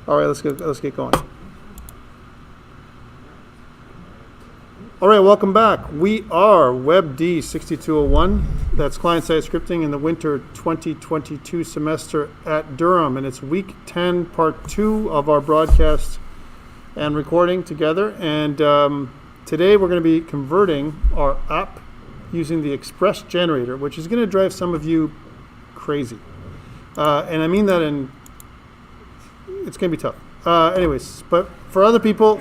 All right, let's get going. All right, welcome back. We are WEBD6201. That's client-side scripting in the winter 2022 semester at Durham, and it's week 10, part 2 of our broadcast and recording together. And today we're going to be converting our app using the Express generator, which is going to drive some of you crazy. And I mean that it's going to be tough. Anyways, but for other people,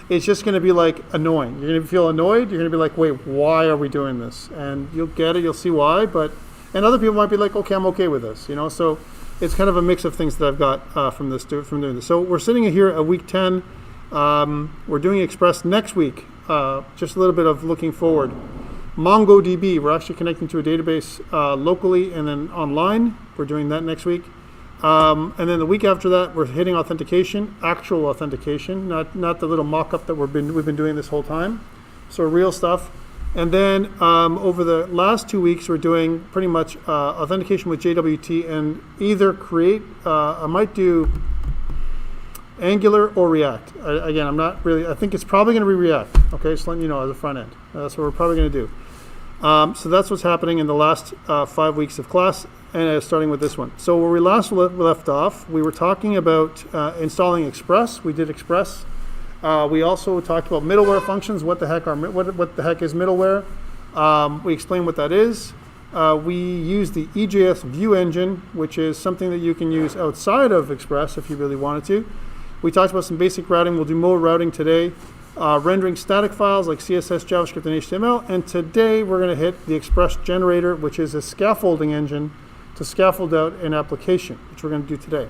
it's just going to be like annoying. You're going to feel annoyed. You're going to be like, wait, why are we doing this? And you'll get it. You'll see why. And other people might be like, okay, I'm okay with this. So it's kind of a mix of things that I've got from doing this. So we're sitting here at week 10. We're doing Express next week. Just a little bit of looking forward. MongoDB. We're actually connecting to a database locally and then online. We're doing that next week. And then the week after that, we're hitting authentication, actual authentication, not the little mock-up that we've been doing this whole time. So real stuff. And then over the last 2 weeks, we're doing pretty much authentication with JWT and either create, I might do Angular or React. Again, I'm not really, I think it's probably going to be React. Okay, just letting you know as a front end. That's what we're probably going to do. So that's what's happening in the last 5 weeks of class. And starting with this one. So where we last left off, we were talking about installing Express. We did Express. We also talked about middleware functions. What the heck is middleware? We explained what that is. We used the EJS view engine, which is something that you can use outside of Express if you really wanted to. We talked about some basic routing. We'll do more routing today. Rendering static files like CSS, JavaScript, and HTML. And today we're going to hit the Express generator, which is a scaffolding engine to scaffold out an application, which we're going to do today.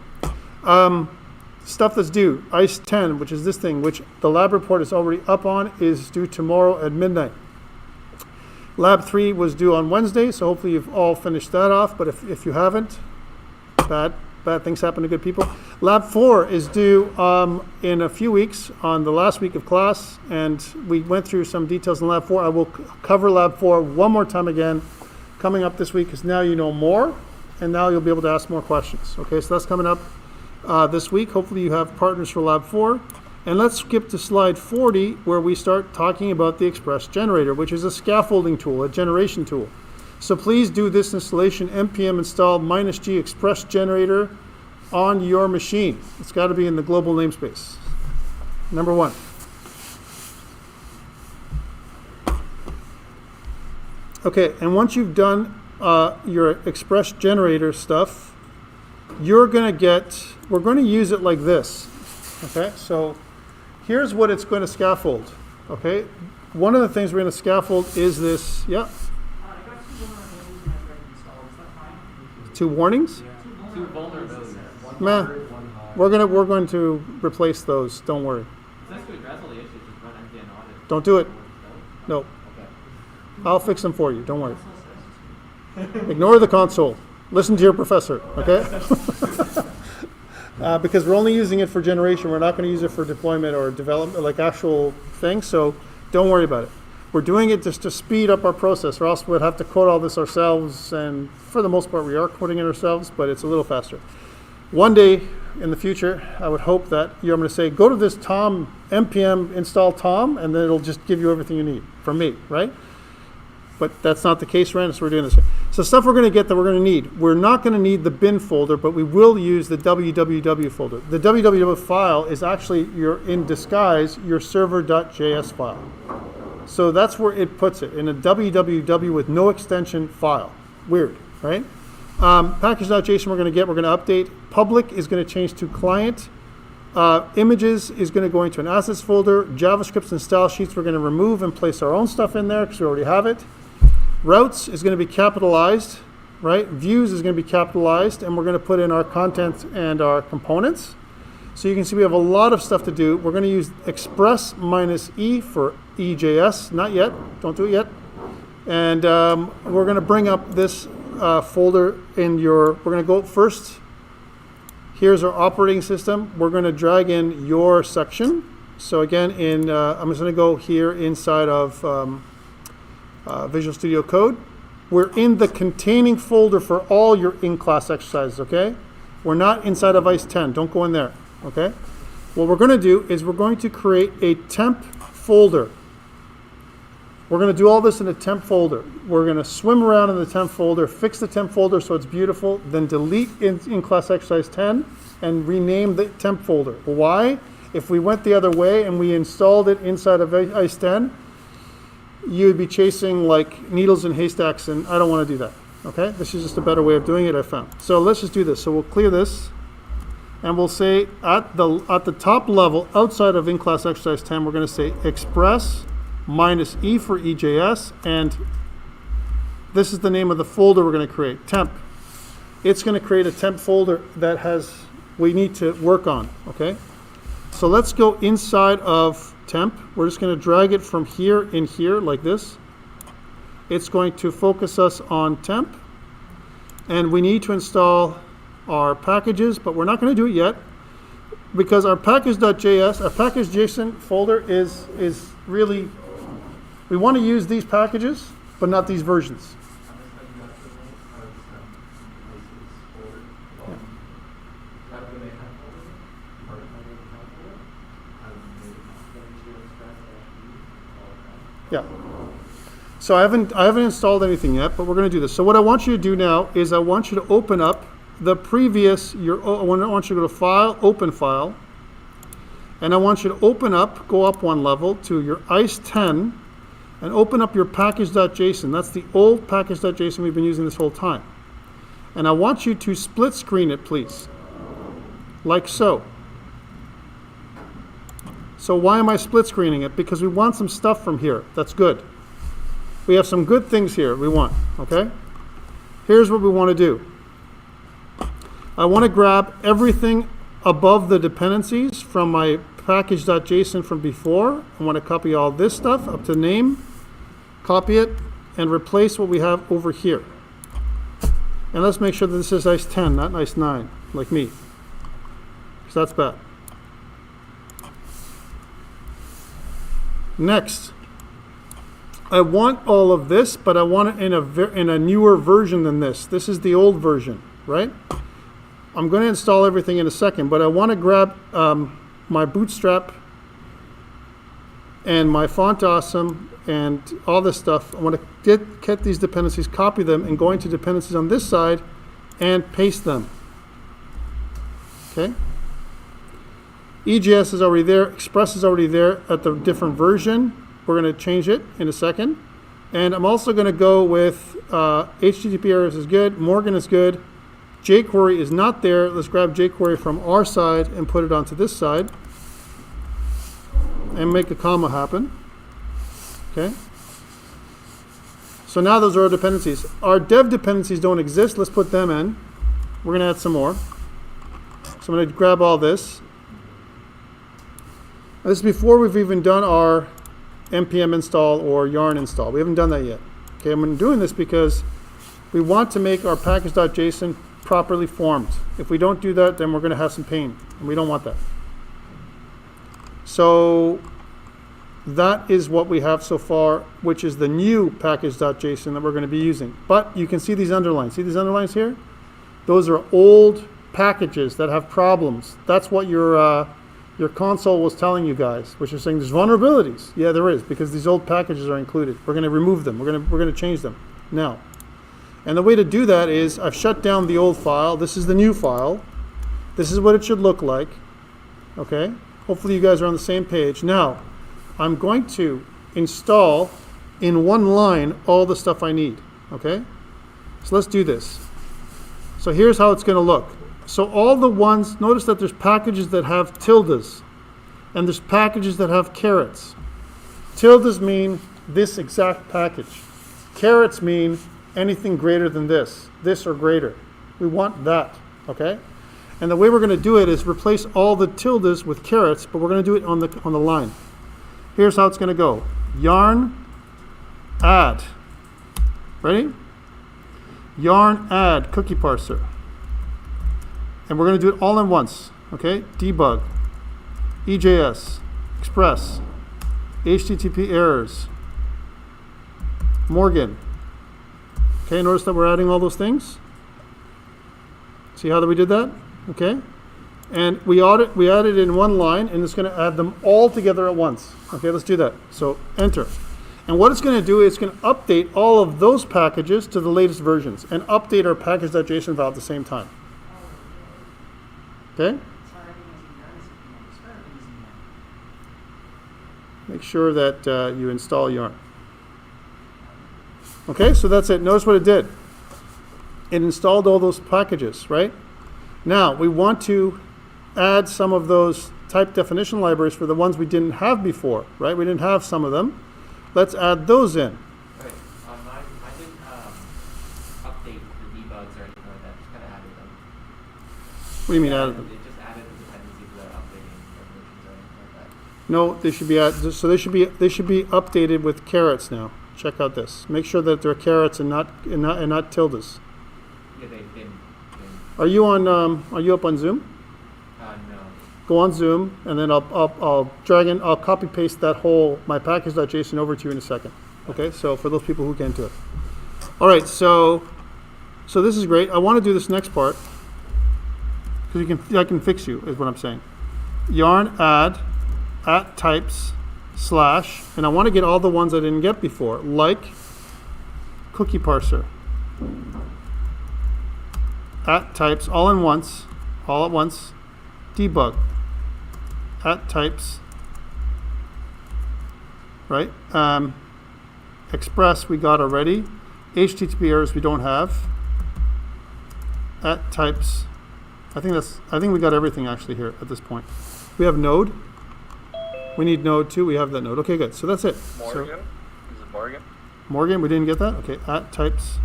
Stuff that's due, ICE 10, which is this thing, which the lab report is already up on, is due tomorrow at midnight. Lab 3 was due on Wednesday, so hopefully you've all finished that off, but if you haven't, bad things happen to good people. Lab 4 is due in a few weeks on the last week of class, and we went through some details in Lab 4. I will cover Lab 4 one more time again coming up this week, because now you know more. And now you'll be able to ask more questions. Okay, so that's coming up this week. Hopefully you have partners for Lab 4. And let's skip to slide 40, where we start talking about the Express generator, which is a scaffolding tool, a generation tool. So please do this installation, npm install -g Express generator on your machine. It's got to be in the global namespace. Number 1. Okay, and once you've done your Express generator stuff, we're going to use it like this. Okay, so here's what it's going to scaffold. Okay, one of the things we're going to scaffold is this. Yeah. I got 2 vulnerabilities when I tried to install. Is that fine? 2 warnings? Yeah. 2 vulnerabilities. Man, we're going to replace those. Don't worry. That's to address all the issues. Just run npm audit. Don't do it. No. Okay. I'll fix them for you. Don't worry. Ignore the console. Listen to your professor, okay? Because we're only using it for generation. We're not going to use it for deployment or development, like actual things, so don't worry about it. We're doing it just to speed up our process, or else we'd have to code all this ourselves, and for the most part we are coding it ourselves, but it's a little faster. One day in the future, I would hope that I'm going to say, go to this Tom, npm install Tom, and then it'll just give you everything you need from me, right? But that's not the case right now, so we're doing this. So stuff we're going to get that we're going to need. We're not going to need the bin folder, but we will use the www folder. The www file is actually, in disguise, your server.js file. So that's where it puts it, in a www with no extension file. Weird, right? Package.json we're going to update. Public is going to change to client. Images is going to go into an assets folder. JavaScripts and style sheets we're going to remove and place our own stuff in there because we already have it. Routes is going to be capitalized, right? Views is going to be capitalized, and we're going to put in our content and our components. So you can see we have a lot of stuff to do. We're going to use Express -e for EJS. Not yet. Don't do it yet. And we're going to bring up this folder in your, we're going to go first. Here's our operating system. We're going to drag in your section. So again, I'm just going to go here inside of Visual Studio Code. We're in the containing folder for all your in-class exercises, okay? We're not inside of ICE 10. Don't go in there, okay? What we're going to do is we're going to create a temp folder. We're going to do all this in a temp folder. We're going to swim around in the temp folder, fix the temp folder so it's beautiful, then delete in class exercise 10 and rename the temp folder. Why? If we went the other way and we installed it inside of ICE 10, you would be chasing like needles in haystacks, and I don't want to do that. Okay? This is just a better way of doing it, I found. So let's just do this. So we'll clear this, and we'll say at the top level, outside of in-class exercise 10, we're going to say express minus E for EJS, and this is the name of the folder we're going to create, temp. It's going to create a temp folder that we need to work on, okay? So let's go inside of temp. We're just going to drag it from here in here like this. It's going to focus us on temp, and we need to install our packages, but we're not going to do it yet because our package.js, our package.json folder is really, we want to use these packages, but not these versions. Yeah. So I haven't installed anything yet, but we're going to do this. So what I want you to do now is I want you to open up the previous, I want you to go to File, Open File, and I want you to open up, go up one level to your ICE 10, and open up your package.json. That's the old package.json we've been using this whole time. And I want you to split screen it, please, like so. So why am I split screening it? Because we want some stuff from here. That's good. We have some good things here we want, okay? Here's what we want to do. I want to grab everything above the dependencies from my package.json from before. I want to copy all this stuff up to name, copy it, and replace what we have over here. And let's make sure that this is ICE 10, not ICE 9, like me, because that's bad. Next, I want all of this, but I want it in a newer version than this. This is the old version, right? I'm going to install everything in a second, but I want to grab my Bootstrap and my Font Awesome and all this stuff. I want to get these dependencies, copy them, and go into dependencies on this side and paste them. Okay? EJS is already there. Express is already there at the different version. We're going to change it in a second. And I'm also going to go with HTTP errors is good. Morgan is good. jQuery is not there. Let's grab jQuery from our side and put it onto this side. And make a comma happen. Okay? So now those are our dependencies. Our dev dependencies don't exist. Let's put them in. We're going to add some more. So I'm going to grab all this. This is before we've even done our npm install or yarn install. We haven't done that yet. Okay, I'm doing this because we want to make our package.json properly formed. If we don't do that, then we're going to have some pain, and we don't want that. So that is what we have so far, which is the new package.json that we're going to be using. But you can see these underlines. See these underlines here? Those are old packages that have problems. That's what your console was telling you guys, which is saying there's vulnerabilities. Yeah, there is, because these old packages are included. We're going to remove them. We're going to change them now. And the way to do that is I've shut down the old file. This is the new file. This is what it should look like. Okay? Hopefully you guys are on the same page. Now, I'm going to install in one line all the stuff I need. Okay? So let's do this. So here's how it's going to look. So all the ones, notice that there's packages that have tildes, and there's packages that have carets. Tildes mean this exact package. Carets mean anything greater than this or greater. We want that, okay? And the way we're going to do it is replace all the tildes with carets, but we're going to do it on the line. Here's how it's going to go. Yarn add. Ready? Yarn add cookie parser. And we're going to do it all in once, okay? Debug, EJS, Express, HTTP errors, Morgan. Okay, notice that we're adding all those things? See how that we did that? okay? And we added in one line, and it's going to add them all together at once. Okay, let's do that. So enter. And what it's going to do is it's going to update all of those packages to the latest versions and update our package.json file at the same time. Okay? Make sure that you install Yarn. Okay, so that's it. Notice what it did. It installed all those packages, right? Now, we want to add some of those type definition libraries for the ones we didn't have before, right? We didn't have some of them. Let's add those in. Okay, on mine, I didn't update the debugs or anything like that, just kind of added them. What do you mean added them? It just added the dependencies without updating definitions or anything like that. No, they should be so they should be updated with carets now. Check out this. Make sure that they're carets and not tildes. Yeah, they didn't. Are you up on Zoom? No. Go on Zoom, and then I'll copy paste that whole my package.json over to you in a second. Okay, so for those people who can't do it. All right, so this is great. I want to do this next part because I can fix you is what I'm saying. Yarn add at types / and I want to get all the ones I didn't get before, like cookie parser. At types all at once, debug. At types, right? Express we got already. HTTP errors we don't have. At types, I think we got everything actually here at this point. We have node. We need node too. We have that node. Okay, good. So that's it. Morgan? Is it Morgan? Morgan, we didn't get that? Okay, at types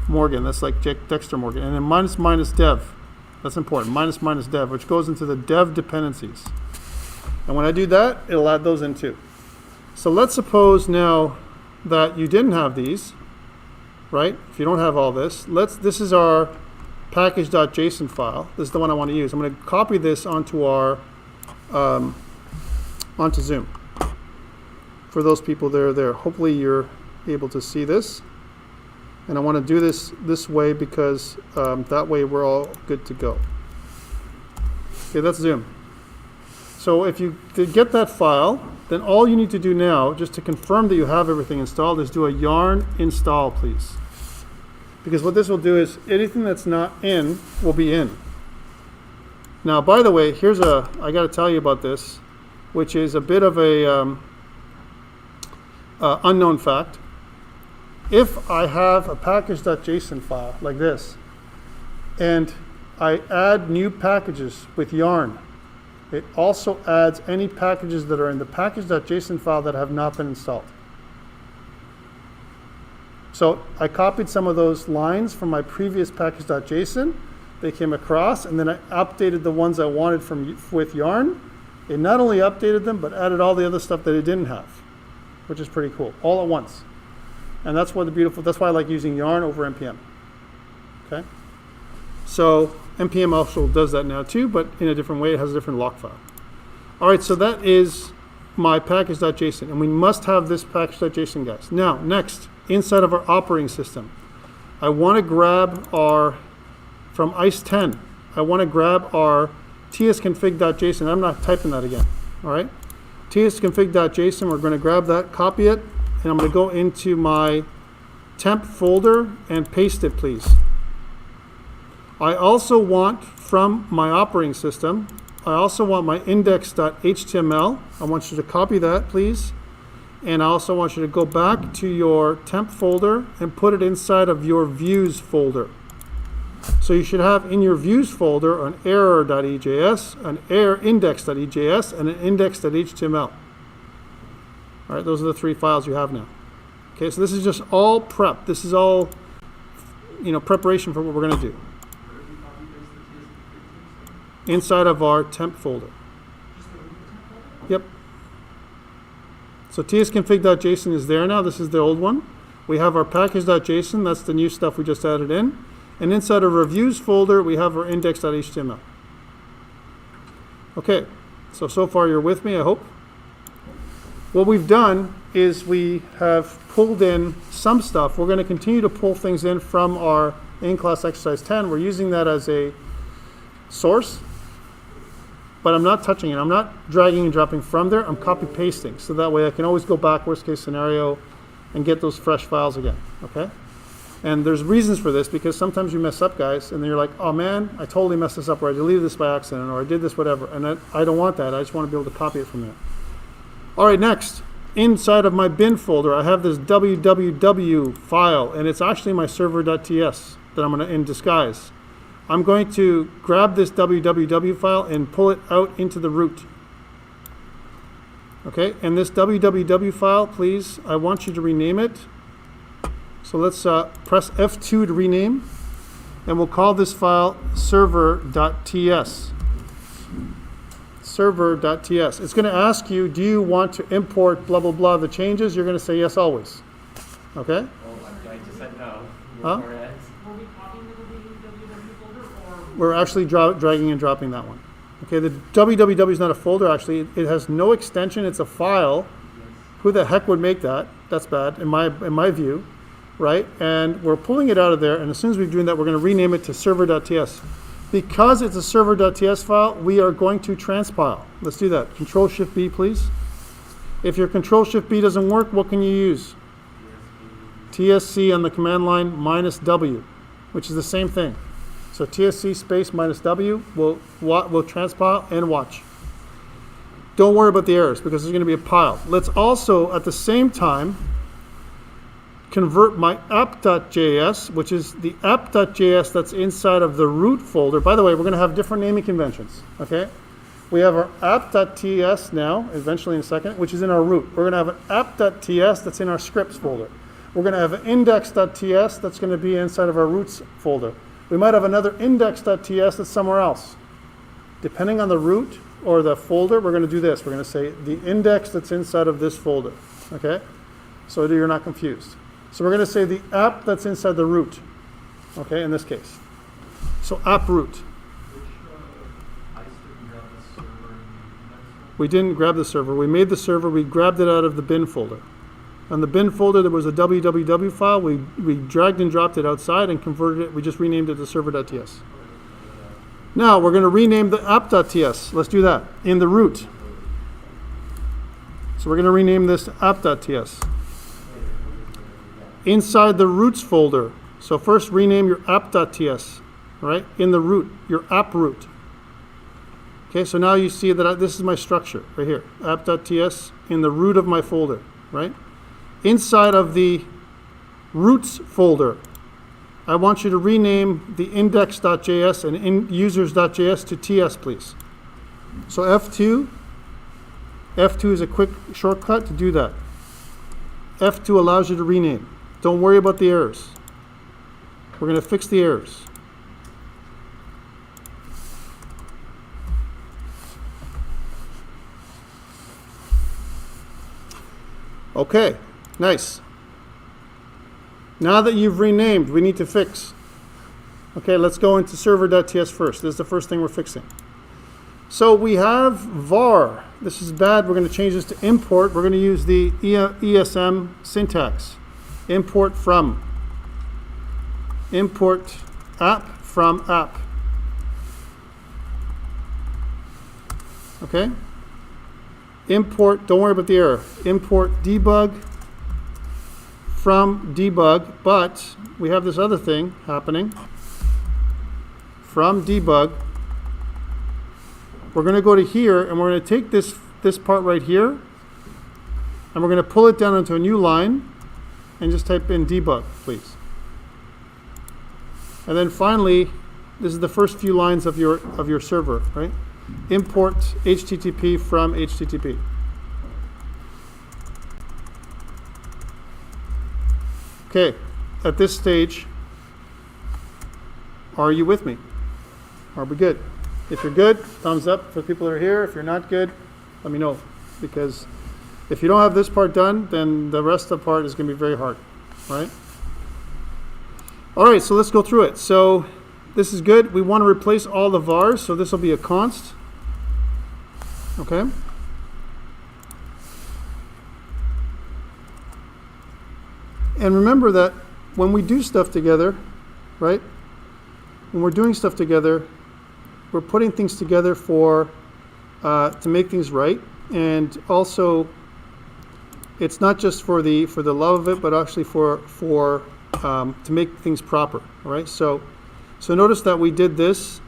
Morgan. That's like Dexter Morgan. And then minus dev. That's important. Minus dev, which goes into the dev dependencies. And when I do that, it'll add those in too. So let's suppose now that you didn't have these, right? If you don't have all this, this is our package.json file. This is the one I want to use. I'm going to copy this onto onto Zoom. For those people that are there, hopefully you're able to see this. And I want to do this way because that way we're all good to go. Okay, that's Zoom. So if you did get that file, then all you need to do now, just to confirm that you have everything installed, is do a yarn install, please. Because what this will do is anything that's not in will be in. Now, by the way, I got to tell you about this, which is a bit of a unknown fact. If I have a package.json file like this, and I add new packages with yarn, it also adds any packages that are in the package.json file that have not been installed. So I copied some of those lines from my previous package.json. They came across, and then I updated the ones I wanted with yarn. It not only updated them, but added all the other stuff that it didn't have, which is pretty cool, all at once. And that's why I like using yarn over NPM. Okay? So NPM also does that now too, but in a different way. It has a different lock file. All right, so that is my package.json, and we must have this package.json, guys. Now, next, inside of our operating system, I want to grab from ICE 10, I want to grab our tsconfig.json. I'm not typing that again. All right? tsconfig.json, we're going to grab that, copy it, and I'm going to go into my temp folder and paste it, please. I also want, from my operating system, I also want my index.html. I want you to copy that, please. And I also want you to go back to your temp folder and put it inside of your views folder. So you should have in your views folder an error.ejs, an index.ejs, and an index.html. All right, those are the three files you have now. Okay, so this is just all prep. This is all, preparation for what we're going to do. Inside of our temp folder. Yep. So tsconfig.json is there now. This is the old one. We have our package.json. That's the new stuff we just added in. And inside our reviews folder, we have our index.html. Okay, so far you're with me, I hope. What we've done is we have pulled in some stuff. We're going to continue to pull things in from our in-class exercise 10. We're using that as a source, but I'm not touching it. I'm not dragging and dropping from there. I'm copy pasting. So that way I can always go back, worst case scenario, and get those fresh files again, okay? And there's reasons for this, because sometimes you mess up, guys, and then you're like, oh man, I totally messed this up, or I deleted this by accident, or I did this, whatever. And I don't want that. I just want to be able to copy it from there. All right, next. Inside of my bin folder, I have this www file, and it's actually my server.ts that I'm going to, in disguise. I'm going to grab this www file and pull it out into the root. Okay, and this www file, please, I want you to rename it. So let's press F2 to rename, and we'll call this file server.ts. Server.ts. It's going to ask you, do you want to import blah, blah, blah, the changes? You're going to say yes always. Okay? I just said no. Huh? Were we copying the www folder or? We're actually dragging and dropping that one. Okay, the www is not a folder, actually. It has no extension. It's a file. Who the heck would make that? That's bad, in my view, right? And we're pulling it out of there, and as soon as we're doing that, we're going to rename it to server.ts. Because it's a server.ts file, we are going to transpile. Let's do that. Control-Shift-B, please. If your Control-Shift-B doesn't work, what can you use? TSC on the command line -W, which is the same thing. So TSC space -W will transpile and watch. Don't worry about the errors, because there's going to be a pile. Let's also, at the same time, convert my app.js, which is the app.js that's inside of the root folder. By the way, we're going to have different naming conventions, okay? We have our app.ts now, eventually in a second, which is in our root. We're going to have an app.ts that's in our scripts folder. We're going to have an index.ts that's going to be inside of our roots folder. We might have another index.ts that's somewhere else. Depending on the root or the folder, we're going to do this. We're going to say the index that's inside of this folder, okay? So that you're not confused. So we're going to say the app that's inside the root, okay, in this case. So app root. We didn't grab the server. We made the server. We grabbed it out of the bin folder. On the bin folder, there was a www file. We dragged and dropped it outside and converted it. We just renamed it to server.ts. Now we're going to rename the app.ts. Let's do that in the root. So we're going to rename this to app.ts. Inside the roots folder. So first rename your app.ts, right? In the root, your app root. Okay, so now you see that this is my structure right here. App.ts in the root of my folder, right? Inside of the roots folder, I want you to rename the index.js and users.js to ts, please. So F2 is a quick shortcut to do that. F2 allows you to rename. Don't worry about the errors. We're going to fix the errors. Okay, nice. Now that you've renamed, we need to fix. Okay, let's go into server.ts first. This is the first thing we're fixing. So we have var. This is bad. We're going to change this to import. We're going to use the ESM syntax. Import from. Import app from app. Okay? Import, don't worry about the error. Import debug from debug, but we have this other thing happening. From debug, we're going to go to here, and we're going to take this part right here, and we're going to pull it down into a new line, and just type in debug, please. And then finally, this is the first few lines of your server, right? Import HTTP from HTTP. Okay, at this stage, are you with me? Are we good? If you're good, thumbs up for people that are here. If you're not good, let me know. Because if you don't have this part done, then the rest of the part is going to be very hard, right? All right, so let's go through it. So this is good. We want to replace all the vars, so this will be a const. Okay. And remember that when we do stuff together, right? When we're doing stuff together, we're putting things together for to make things right, and also it's not just for the love of it, but actually for to make things proper. All right. So notice that we did this,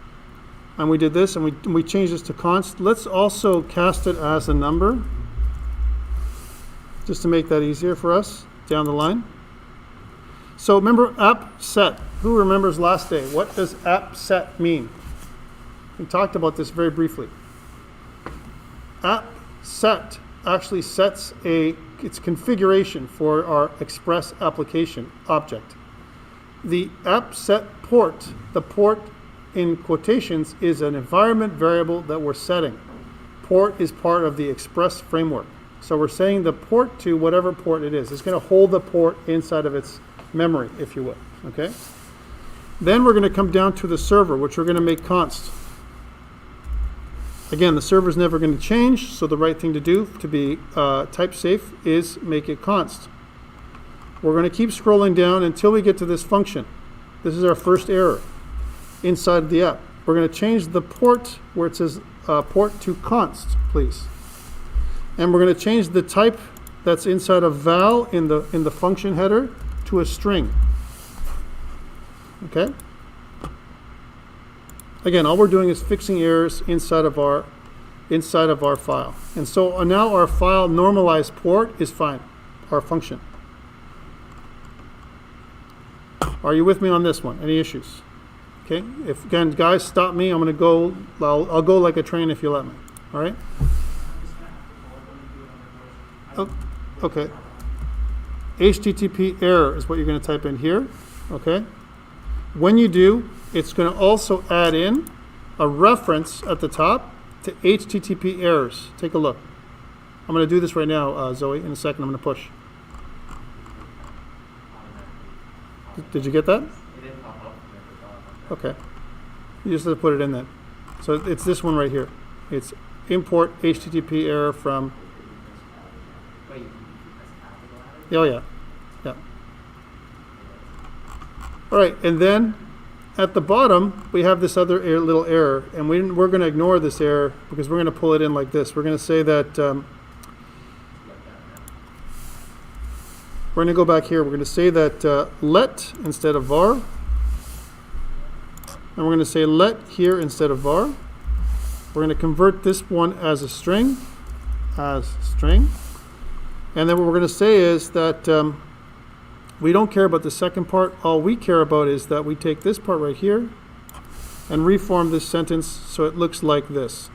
and we did this, and we changed this to const. Let's also cast it as a number, just to make that easier for us down the line. So remember app set. Who remembers last day? What does app set mean? We talked about this very briefly. App set actually sets its configuration for our express application object. The app set port, the port in quotations, is an environment variable that we're setting. Port is part of the express framework. So we're saying the port to whatever port it is. It's going to hold the port inside of its memory, if you will. Okay? Then we're going to come down to the server, which we're going to make const. Again, the server is never going to change, so the right thing to do to be type safe is make it const. We're going to keep scrolling down until we get to this function. This is our first error inside the app. We're going to change the port where it says port to const, please. And we're going to change the type that's inside of val in the function header to a string. Okay? Again, all we're doing is fixing errors inside of our file. And so now our file normalized port is fine, our function. Are you with me on this one? Any issues? Okay? If, again, guys, stop me. I'm going to go, I'll go like a train if you let me. All right? Oh, okay. HTTP error is what you're going to type in here. Okay? When you do, it's going to also add in a reference at the top to HTTP errors. Take a look. I'm going to do this right now, Zoe. In a second, I'm going to push. Did you get that? It didn't pop up. Okay. You just have to put it in then. So it's this one right here. It's import HTTP error from. Wait, you press capital Oh yeah. Yeah. All right, and then at the bottom we have this other little error, and we're going to ignore this error because we're going to pull it in like this. We're going to say that we're going to go back here. We're going to say that let instead of var, and we're going to say let here instead of var. We're going to convert this one as a string, and then what we're going to say is that we don't care about the second part. All we care about is that we take this part right here and reform this sentence so it looks like this.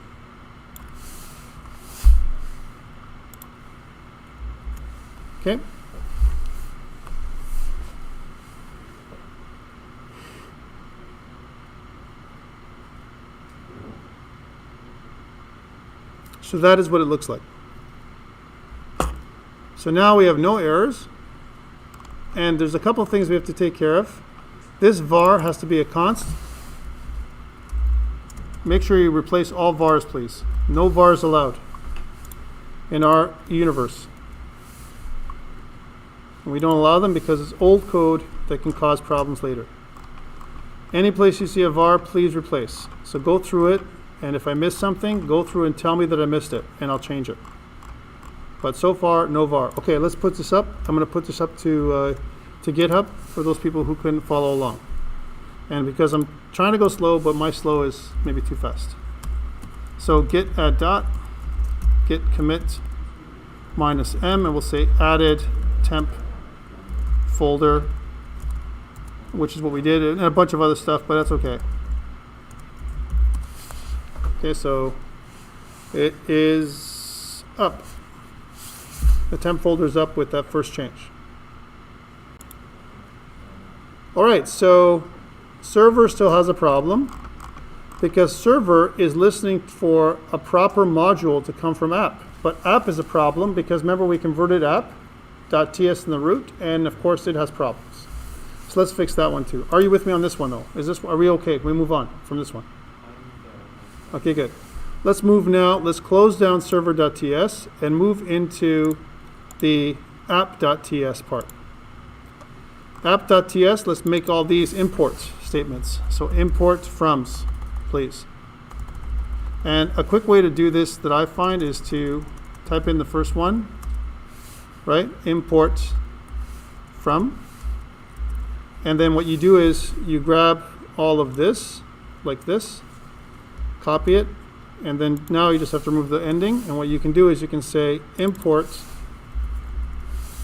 Okay? So that is what it looks like. So now we have no errors. And there's a couple of things we have to take care of. This var has to be a const. Make sure you replace all vars, please. No vars allowed in our universe. And we don't allow them because it's old code that can cause problems later. Any place you see a var, please replace. So go through it, and if I miss something, go through and tell me that I missed it, and I'll change it. But so far, no var. Okay, let's put this up. I'm going to put this up to GitHub for those people who couldn't follow along. And because I'm trying to go slow, but my slow is maybe too fast. So git add dot, git commit -m, and we'll say added temp folder, which is what we did, and a bunch of other stuff, but that's okay. Okay, so it is up. The temp folder is up with that first change. All right, so server still has a problem because server is listening for a proper module to come from app. But app is a problem because remember we converted app.ts in the root, and of course it has problems. So let's fix that one too. Are you with me on this one though? Are we okay? Can we move on from this one? Okay, good. Let's move now. Let's close down server.ts and move into the app.ts part. App.ts, let's make all these import statements. So import froms, please. And a quick way to do this that I find is to type in the first one, right? Import from. And then what you do is you grab all of this, like this, copy it, and then now you just have to remove the ending. And what you can do is you can say import,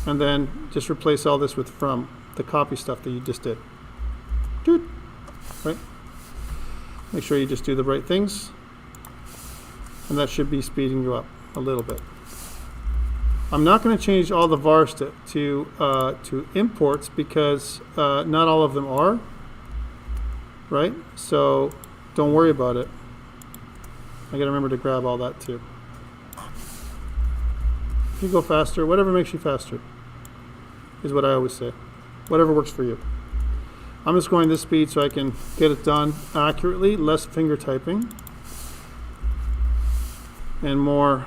and then just replace all this with from, the copy stuff that you just did. Doot. Right? Make sure you just do the right things. And that should be speeding you up a little bit. I'm not going to change all the vars to imports because not all of them are, right? So don't worry about it. I got to remember to grab all that too. If you go faster, whatever makes you faster is what I always say. Whatever works for you. I'm just going this speed so I can get it done accurately, less finger typing, and more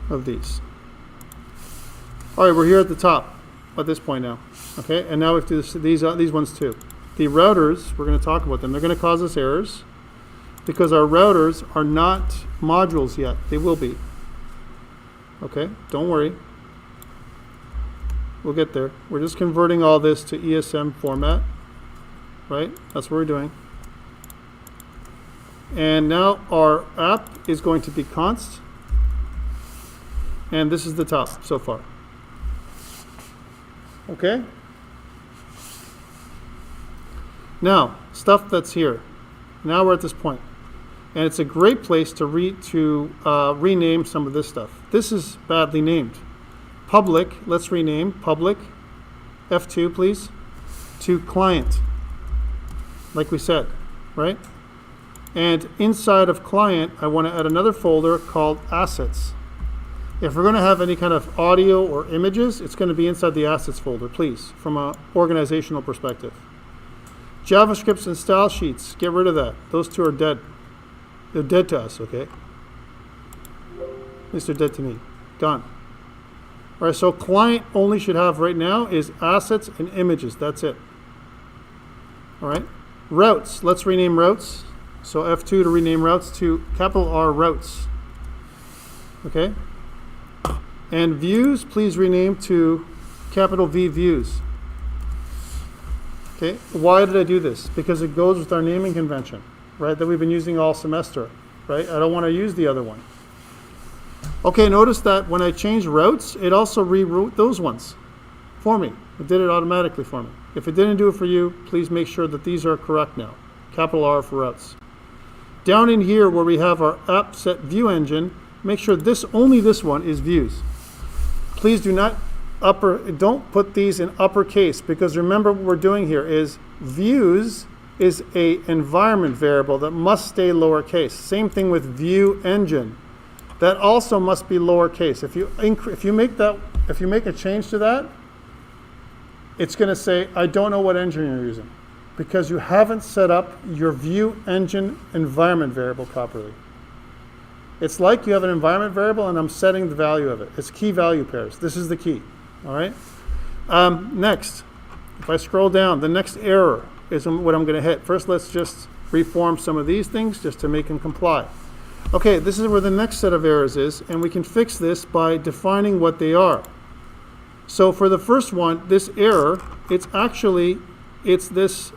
of these. All right, we're here at the top at this point now. Okay, and now we have to do these ones too. The routers, we're going to talk about them. They're going to cause us errors because our routers are not modules yet. They will be. Okay, don't worry. We'll get there. We're just converting all this to ESM format, right? That's what we're doing. And now our app is going to be const. And this is the top so far. Okay? Now, stuff that's here. Now we're at this point. And it's a great place to rename some of this stuff. This is badly named. Public, let's rename public, F2 please, to client, like we said, right? And inside of client, I want to add another folder called assets. If we're going to have any kind of audio or images, it's going to be inside the assets folder, please, from an organizational perspective. JavaScripts and style sheets, get rid of that. Those two are dead. They're dead to us, okay? At least they're dead to me. Gone. All right, so client only should have right now is assets and images. That's it. All right. Routes. Let's rename routes. So F2 to rename routes to capital R routes. Okay. And views, please rename to capital V views. Okay. Why did I do this? Because it goes with our naming convention, right, that we've been using all semester, right? I don't want to use the other one. Okay, notice that when I change routes, it also rewrote those ones for me. It did it automatically for me. If it didn't do it for you, please make sure that these are correct now. Capital R for routes. Down in here where we have our app set view engine, make sure only this one is views. Please don't put these in uppercase because remember what we're doing here is views is a environment variable that must stay lowercase. Same thing with view engine. That also must be lowercase. If you make a change to that, it's going to say, I don't know what engine you're using because you haven't set up your view engine environment variable properly. It's like you have an environment variable and I'm setting the value of it. It's key value pairs. This is the key. All right. Next, if I scroll down, the next error is what I'm going to hit. First, let's just reform some of these things just to make them comply. Okay, this is where the next set of errors is, and we can fix this by defining what they are. So for the first one, this error, it's this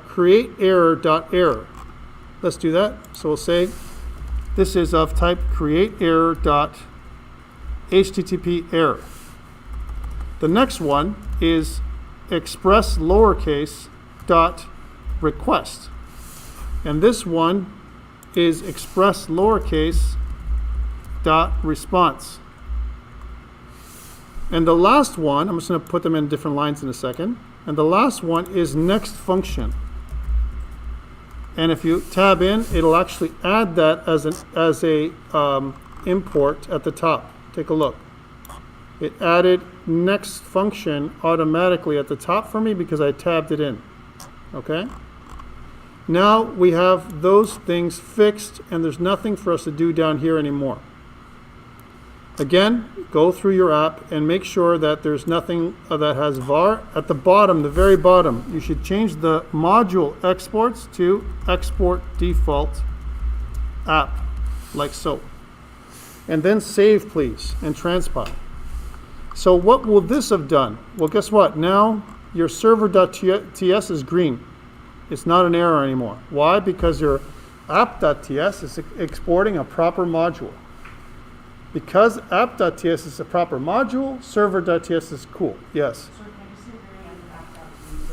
create error.error. Let's do that. So we'll say this is of type create error.http error. The next one is express lowercase dot request. And this one is express lowercase dot response. And the last one, I'm just going to put them in different lines in a second. And the last one is next function. And if you tab in, it'll actually add that as a import at the top. Take a look. It added next function automatically at the top for me because I tabbed it in. Okay? Now we have those things fixed and there's nothing for us to do down here anymore. Again, go through your app and make sure that there's nothing that has var. At the bottom, the very bottom, you should change the module exports to export default app, like so. And then save, please, and transpile. So what will this have done? Well, guess what? Now your server.ts is green. It's not an error anymore. Why? Because your app.ts is exporting a proper module. Because app.ts is a proper module, server.ts is cool. Yes. Sir, can I just see the very end of app dot use as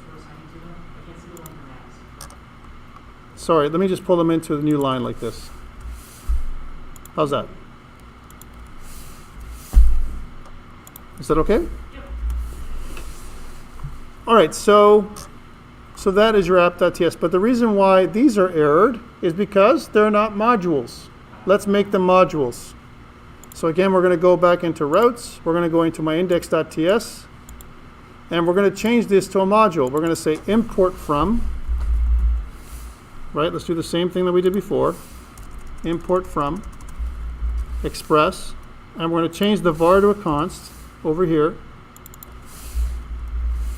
we're assigning to them? I can't see the one for Max. Sorry, let me just pull them into the new line like this. How's that? Is that okay? Yep. All right, so that is your app.ts. But the reason why these are errored is because they're not modules. Let's make them modules. So again, we're going to go back into routes. We're going to go into my index.ts. And we're going to change this to a module. We're going to say import from. Right, let's do the same thing that we did before. Import from express. And we're going to change the var to a const over here.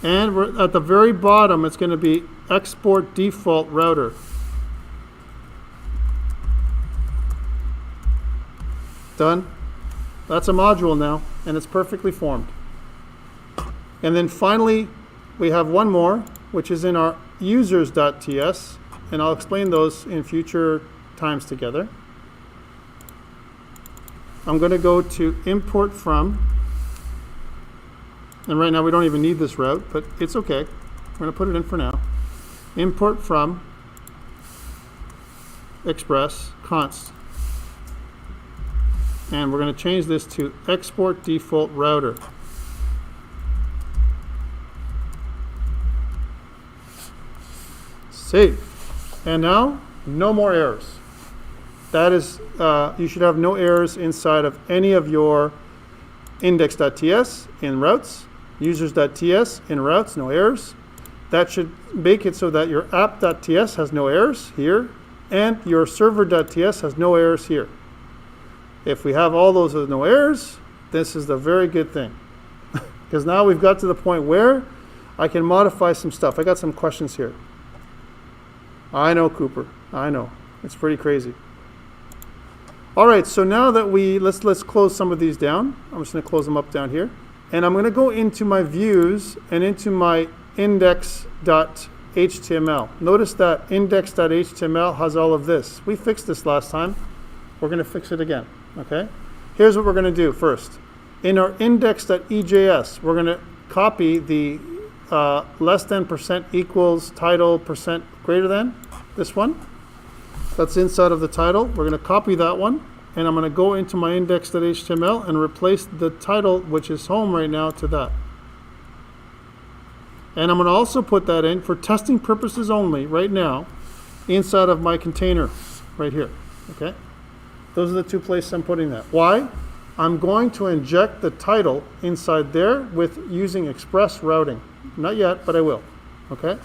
And we're at the very bottom, it's going to be export default router. Done. That's a module now, and it's perfectly formed. And then finally, we have one more, which is in our users.ts, and I'll explain those in future times together. I'm going to go to import from. And right now we don't even need this route, but it's okay. We're going to put it in for now. Import from express const. And we're going to change this to export default router. Save. And now, no more errors. That is, you should have no errors inside of any of your index.ts in routes. Users.ts in routes, no errors. That should make it so that your app.ts has no errors here, and your server.ts has no errors here. If we have all those with no errors, this is a very good thing. Because now we've got to the point where I can modify some stuff. I got some questions here. I know, Cooper. I know. It's pretty crazy. All right, so now that let's close some of these down. I'm just going to close them up down here. And I'm going to go into my views and into my index.html. Notice that index.html has all of this. We fixed this last time. We're going to fix it again. Okay? Here's what we're going to do first. In our index.ejs, we're going to copy the less than percent equals title percent greater than, this one. That's inside of the title. We're going to copy that one. And I'm going to go into my index.html and replace the title, which is home right now, to that. And I'm going to also put that in for testing purposes only right now inside of my container right here. Okay? Those are the two places I'm putting that. Why? I'm going to inject the title inside there with using express routing. Not yet, but I will. Okay?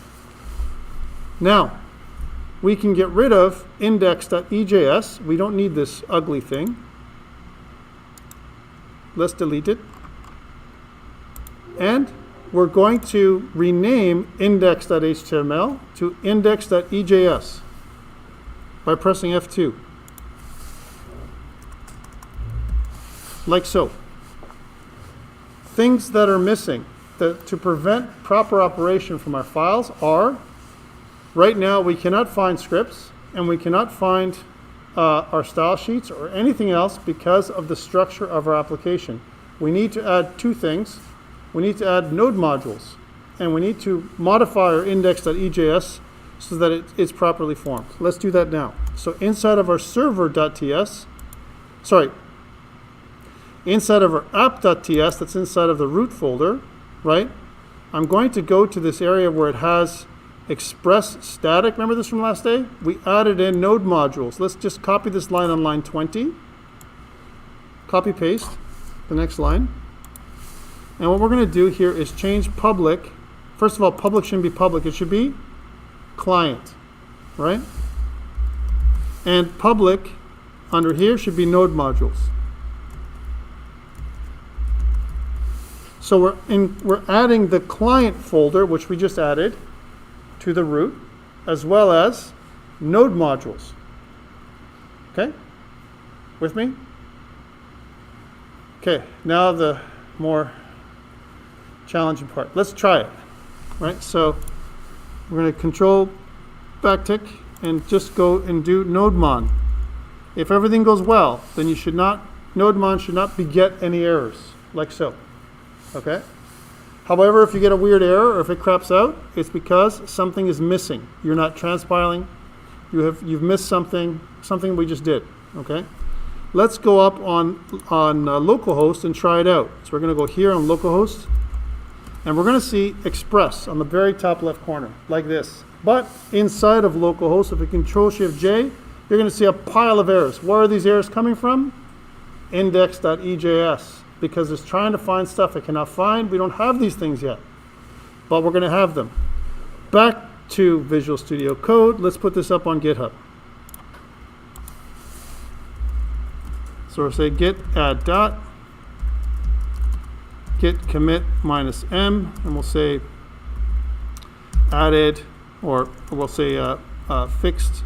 Now, we can get rid of index.ejs. We don't need this ugly thing. Let's delete it. And we're going to rename index.html to index.ejs by pressing F2. Like so. Things that are missing to prevent proper operation from our files are, right now, we cannot find scripts, and we cannot find our style sheets or anything else because of the structure of our application. We need to add two things. We need to add node modules, and we need to modify our index.ejs so that it's properly formed. Let's do that now. So inside of our server.ts, inside of our app.ts, that's inside of the root folder, right? I'm going to go to this area where it has express static. Remember this from last day? We added in node modules. Let's just copy this line on line 20. Copy paste the next line. And what we're going to do here is change public. First of all, public shouldn't be public. It should be client, right? And public under here should be node modules. So we're adding the client folder, which we just added, to the root, as well as node modules. Okay? With me? Okay, now the more challenging part. Let's try it. Right? So we're going to control backtick and just go and do nodemon. If everything goes well, then you should not, nodemon should not beget any errors, like so. Okay? However, if you get a weird error or if it craps out, it's because something is missing. You're not transpiling. You've missed something we just did. Okay? Let's go up on localhost and try it out. So we're going to go here on localhost, and we're going to see express on the very top left corner, like this. But inside of localhost, if you Control-Shift-J, you're going to see a pile of errors. Where are these errors coming from? Index.ejs, because it's trying to find stuff it cannot find. We don't have these things yet, but we're going to have them. Back to Visual Studio Code. Let's put this up on GitHub. So we'll say git add dot, git commit -m, and we'll say added, or we'll say fixed,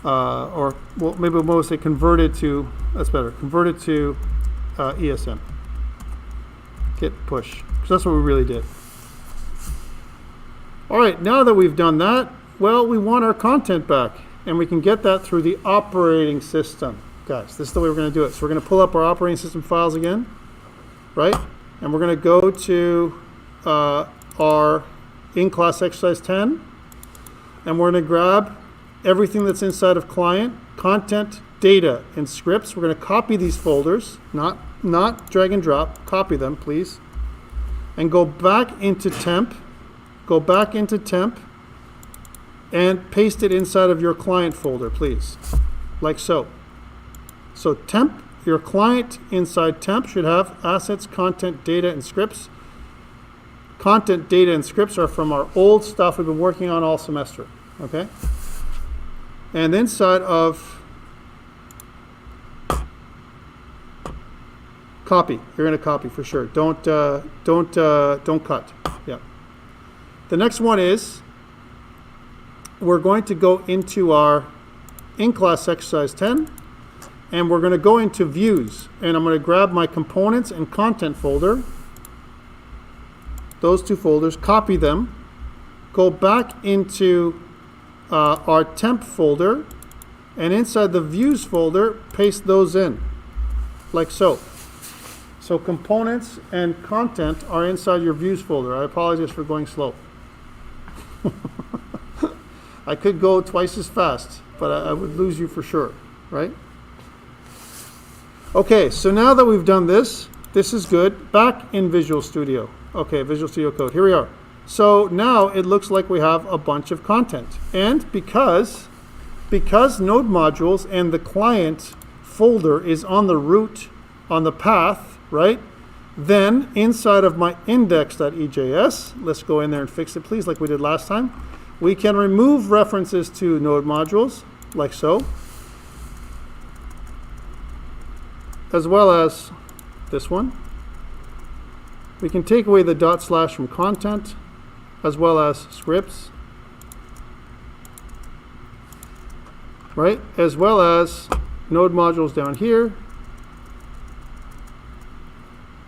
or well, maybe we'll say converted to, that's better, converted to ESM. Git push, because that's what we really did. All right, now that we've done that, well, we want our content back, and we can get that through the operating system. Guys, this is the way we're going to do it. So we're going to pull up our operating system files again, right? And we're going to go to our in-class exercise 10, and we're going to grab everything that's inside of client, content, data, and scripts. We're going to copy these folders, not drag and drop. Copy them, please. And go back into temp. Go back into temp and paste it inside of your client folder, please, like so. So temp, your client inside temp should have assets, content, data, and scripts. Content, data, and scripts are from our old stuff we've been working on all semester, okay? And inside of copy, you're going to copy for sure. Don't cut. Yeah. The next one is we're going to go into our in-class exercise 10. And we're going to go into views, and I'm going to grab my components and content folder, those two folders, copy them, go back into our temp folder, and inside the views folder, paste those in, like so. So components and content are inside your views folder. I apologize for going slow. I could go twice as fast, but I would lose you for sure, right? Okay, so now that we've done this, this is good. Back in Visual Studio. Okay, Visual Studio Code. Here we are. So now it looks like we have a bunch of content. And because node modules and the client folder is on the root, on the path, right? Then inside of my index.ejs, let's go in there and fix it, please, like we did last time. We can remove references to node modules, like so, as well as this one. We can take away the / from content, as well as scripts, right? As well as node modules down here,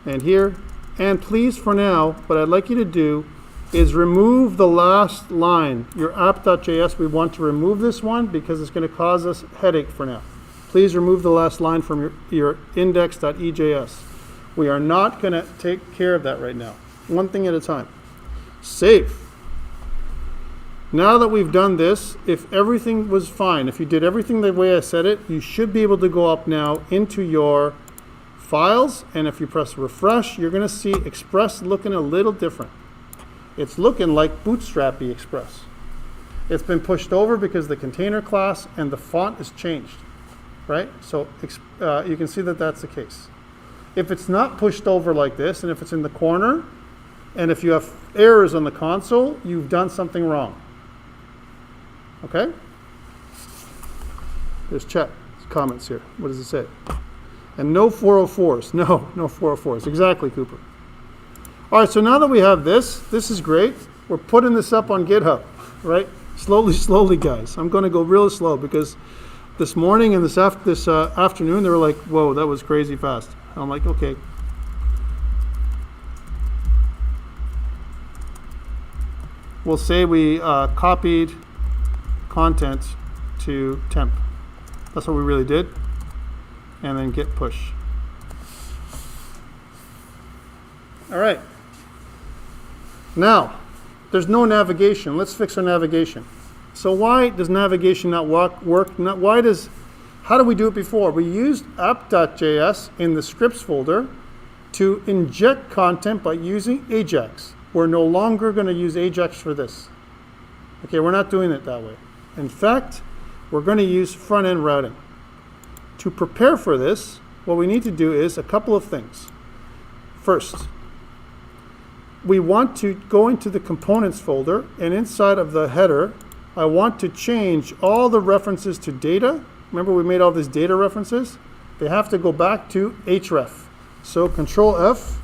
and here. And please, for now, what I'd like you to do is remove the last line. Your app.js, we want to remove this one because it's going to cause us headache for now. Please remove the last line from your index.ejs. We are not going to take care of that right now. One thing at a time. Save. Now that we've done this, if everything was fine, if you did everything the way I said it, you should be able to go up now into your files, and if you press refresh, you're going to see Express looking a little different. It's looking like Bootstrap-y Express. It's been pushed over because the container class and the font is changed. Right? So you can see that that's the case. If it's not pushed over like this, and if it's in the corner, and if you have errors on the console, you've done something wrong. Okay? There's chat comments here. What does it say? And no 404s. No 404s. Exactly, Cooper. All right, so now that we have this is great. We're putting this up on GitHub, right? Slowly, guys. I'm going to go real slow because this morning and this afternoon, they were like, whoa, that was crazy fast. I'm like, okay. We'll say we copied content to temp. That's what we really did. And then git push. All right. Now, there's no navigation. Let's fix our navigation. So why does navigation not work? How did we do it before? We used app.js in the scripts folder to inject content by using Ajax. We're no longer going to use Ajax for this. Okay, we're not doing it that way. In fact, we're going to use front-end routing. To prepare for this, what we need to do is a couple of things. First, we want to go into the components folder, and inside of the header, I want to change all the references to data. Remember we made all these data references? They have to go back to href. So Control F,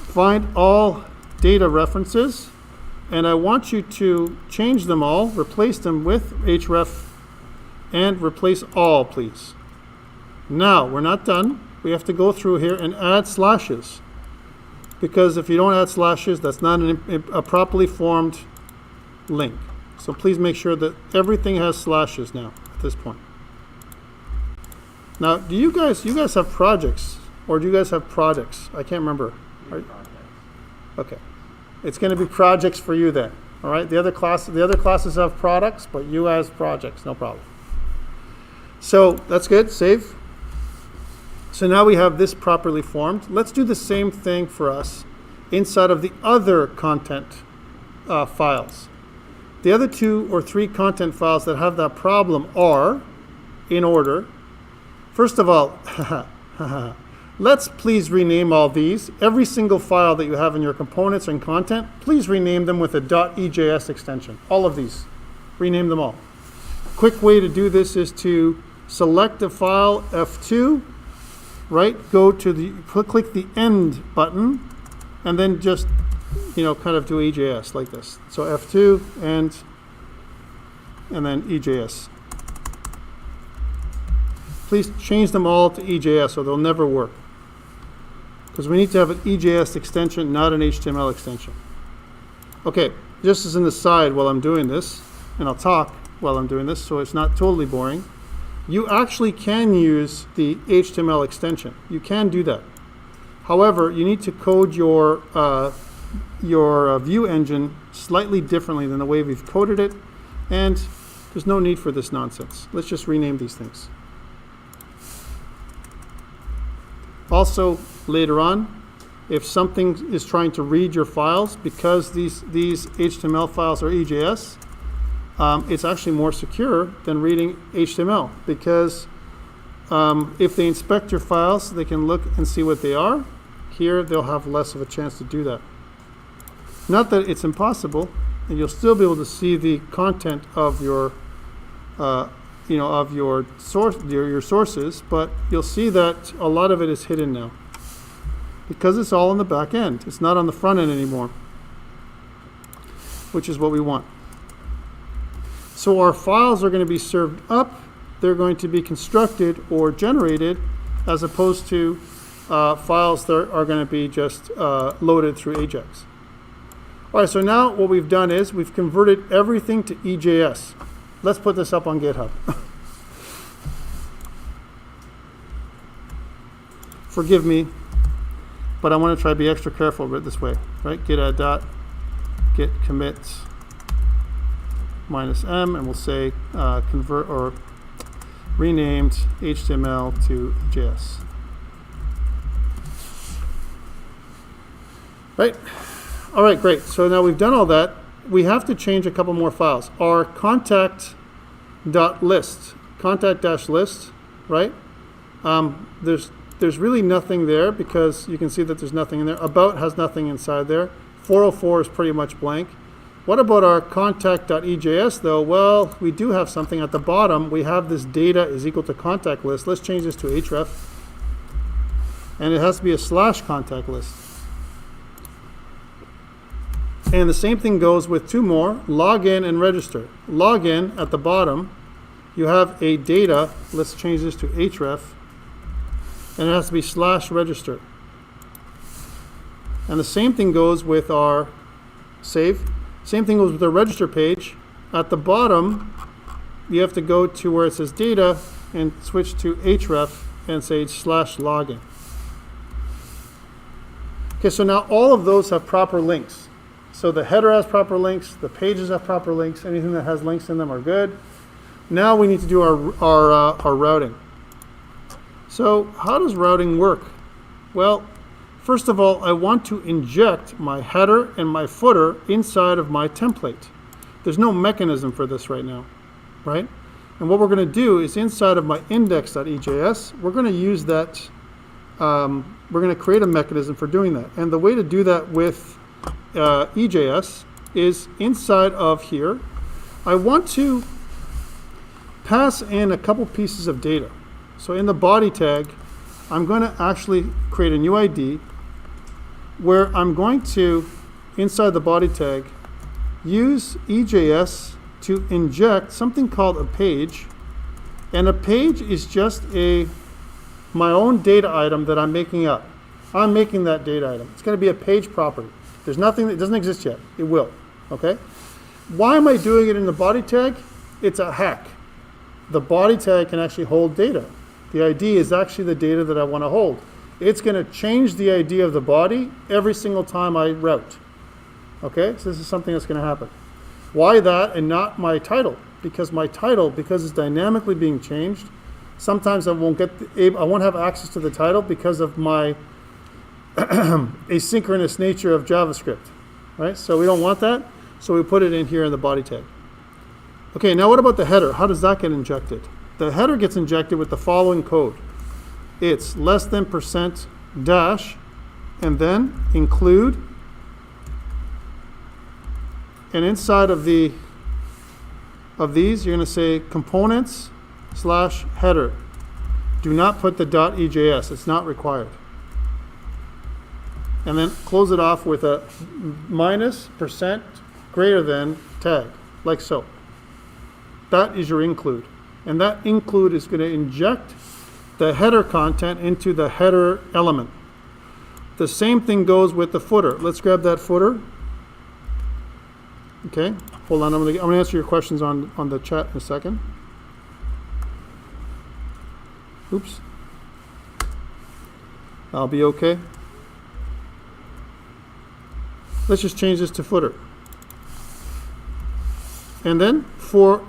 find all data references, and I want you to change them all, replace them with href, and replace all, please. Now, we're not done. We have to go through here and add slashes. Because if you don't add slashes, that's not a properly formed link. So please make sure that everything has slashes now at this point. Now, do you guys have projects, or do you guys have projects? I can't remember. Right? Okay, it's going to be projects for you then. All right, the other classes have products, but you has projects, no problem. So that's good. Save. So now we have this properly formed. Let's do the same thing for us inside of the other content files. The other 2 or 3 content files that have that problem are, in order, first of all, let's please rename all these. Every single file that you have in your components and content, please rename them with a .ejs extension. All of these, rename them all. Quick way to do this is to select the file F2, right? Go to the, click the end button, and then just, kind of do EJS like this. So F2 and then EJS. Please change them all to EJS or they'll never work. Because we need to have an EJS extension, not an HTML extension. Okay, just as an aside while I'm doing this, and I'll talk while I'm doing this so it's not totally boring, you actually can use the HTML extension. You can do that. However, you need to code your view engine slightly differently than the way we've coded it, and there's no need for this nonsense. Let's just rename these things. Also, later on, if something is trying to read your files, because these HTML files are EJS, it's actually more secure than reading HTML, because if they inspect your files, they can look and see what they are. Here, they'll have less of a chance to do that. Not that it's impossible, and you'll still be able to see the content of your, of your sources, but you'll see that a lot of it is hidden now, because it's all on the back end. It's not on the front end anymore, which is what we want. So our files are going to be served up. They're going to be constructed or generated, as opposed to files that are going to be just loaded through Ajax. All right, so now what we've done is we've converted everything to EJS. Let's put this up on GitHub. Forgive me, but I want to try to be extra careful with this way, right? Git add dot, git commit -m, and we'll say convert or renamed HTML to JS. Right? All right, great. So now we've done all that. We have to change a couple more files. Our contact.list, contact-list, right? There's really nothing there because you can see that there's nothing in there. About has nothing inside there. 404 is pretty much blank. What about our contact.ejs though? Well, we do have something at the bottom. We have this data is equal to contact list. Let's change this to href. And it has to be a /contact list. And the same thing goes with two more, login and register. Login at the bottom, you have a data, let's change this to href, and it has to be /register. And the same thing goes with our save. Same thing goes with the register page. At the bottom, you have to go to where it says data and switch to href and say /login. Okay, so now all of those have proper links. So the header has proper links, the pages have proper links, anything that has links in them are good. Now we need to do our routing. So how does routing work? Well, first of all, I want to inject my header and my footer inside of my template. There's no mechanism for this right now, right? And what we're going to do is inside of my index.ejs, we're going to use that, we're going to create a mechanism for doing that. And the way to do that with EJS is inside of here, I want to pass in a couple pieces of data. So in the body tag, I'm going to actually create a new ID where I'm going to, inside the body tag, use EJS to inject something called a page. And a page is just my own data item that I'm making up. I'm making that data item. It's going to be a page property. There's nothing that doesn't exist yet. It will, okay? Why am I doing it in the body tag? It's a hack. The body tag can actually hold data. The ID is actually the data that I want to hold. It's going to change the ID of the body every single time I route. Okay, so this is something that's going to happen. Why that and not my title? Because my title, because it's dynamically being changed, sometimes I won't have access to the title because of my asynchronous nature of JavaScript, right? So we don't want that, so we put it in here in the body tag. Okay, now what about the header? How does that get injected? The header gets injected with the following code. It's %- and then include, and inside of these, you're going to say components/header. Do not put the .ejs. It's not required. And then close it off with a -% greater than tag, like so. That is your include. And that include is going to inject the header content into the header element. The same thing goes with the footer. Let's grab that footer. Okay, hold on. I'm going to answer your questions on the chat in a second. Oops. I'll be okay. Let's just change this to footer. And then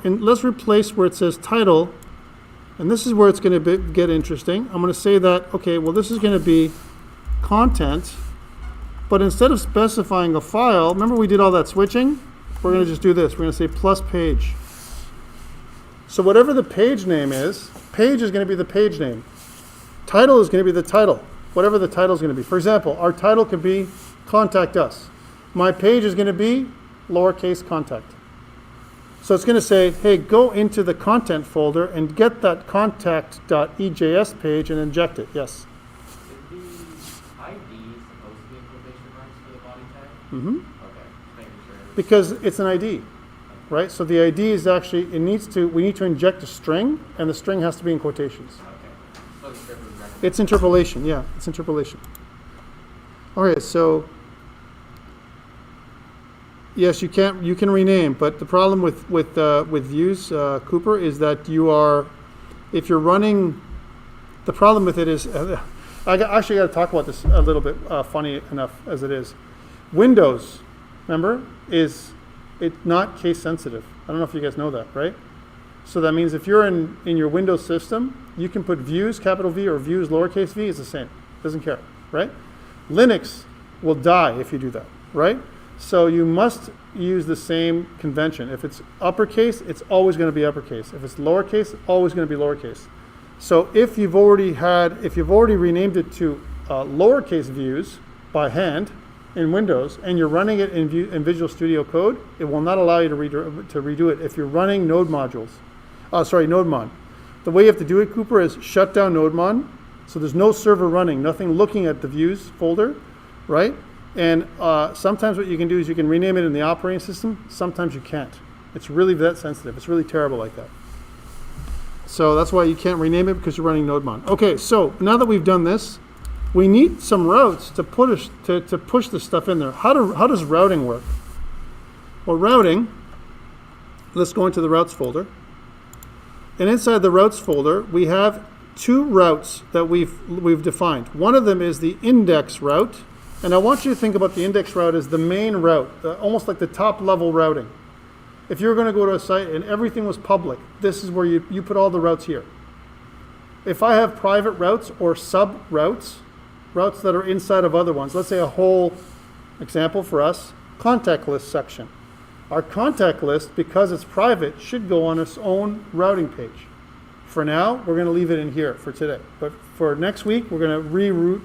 let's replace where it says title, and this is where it's going to get interesting. I'm going to say that, okay, well, this is going to be content, but instead of specifying a file, remember we did all that switching? We're going to just do this. We're going to say plus page. So whatever the page name is, page is going to be the page name. Title is going to be the title, whatever the title is going to be. For example, our title could be contact us. My page is going to be lowercase contact. So it's going to say, hey, go into the content folder and get that contact.ejs page and inject it. Yes? Is the ID supposed to be in quotation marks for the body tag? Mm-hmm. Okay, making sure. Because it's an ID, right? So the ID is actually, we need to inject a string, and the string has to be in quotations. Okay. So it's different record. It's interpolation, yeah, it's interpolation. All right, so yes, you can rename, but the problem with views, Cooper, is that if you're running, the problem with it is, I actually got to talk about this a little bit, funny enough as it is. Windows, remember, it's not case sensitive. I don't know if you guys know that, right? So that means if you're in your Windows system, you can put views, capital V, or views, lowercase v, is the same. Doesn't care, right? Linux will die if you do that, right? So you must use the same convention. If it's uppercase, it's always going to be uppercase. If it's lowercase, always going to be lowercase. So if you've already renamed it to lowercase views by hand in Windows, and you're running it in Visual Studio Code, it will not allow you to redo it if you're running node modules. NodeMon. The way you have to do it, Cooper, is shut down NodeMon. So there's no server running, nothing looking at the views folder, right? And sometimes what you can do is you can rename it in the operating system. Sometimes you can't. It's really that sensitive. It's really terrible like that. So that's why you can't rename it, because you're running nodemon. Okay, so now that we've done this, we need some routes to push this stuff in there. How does routing work? Well, routing, let's go into the routes folder. And inside the routes folder, we have two routes that we've defined. One of them is the index route. And I want you to think about the index route as the main route, almost like the top level routing. If you're going to go to a site and everything was public, this is where you put all the routes here. If I have private routes or sub routes, routes that are inside of other ones, let's say a whole example for us, contact list section. Our contact list, because it's private, should go on its own routing page. For now, we're going to leave it in here for today. But for next week, we're going to reroute.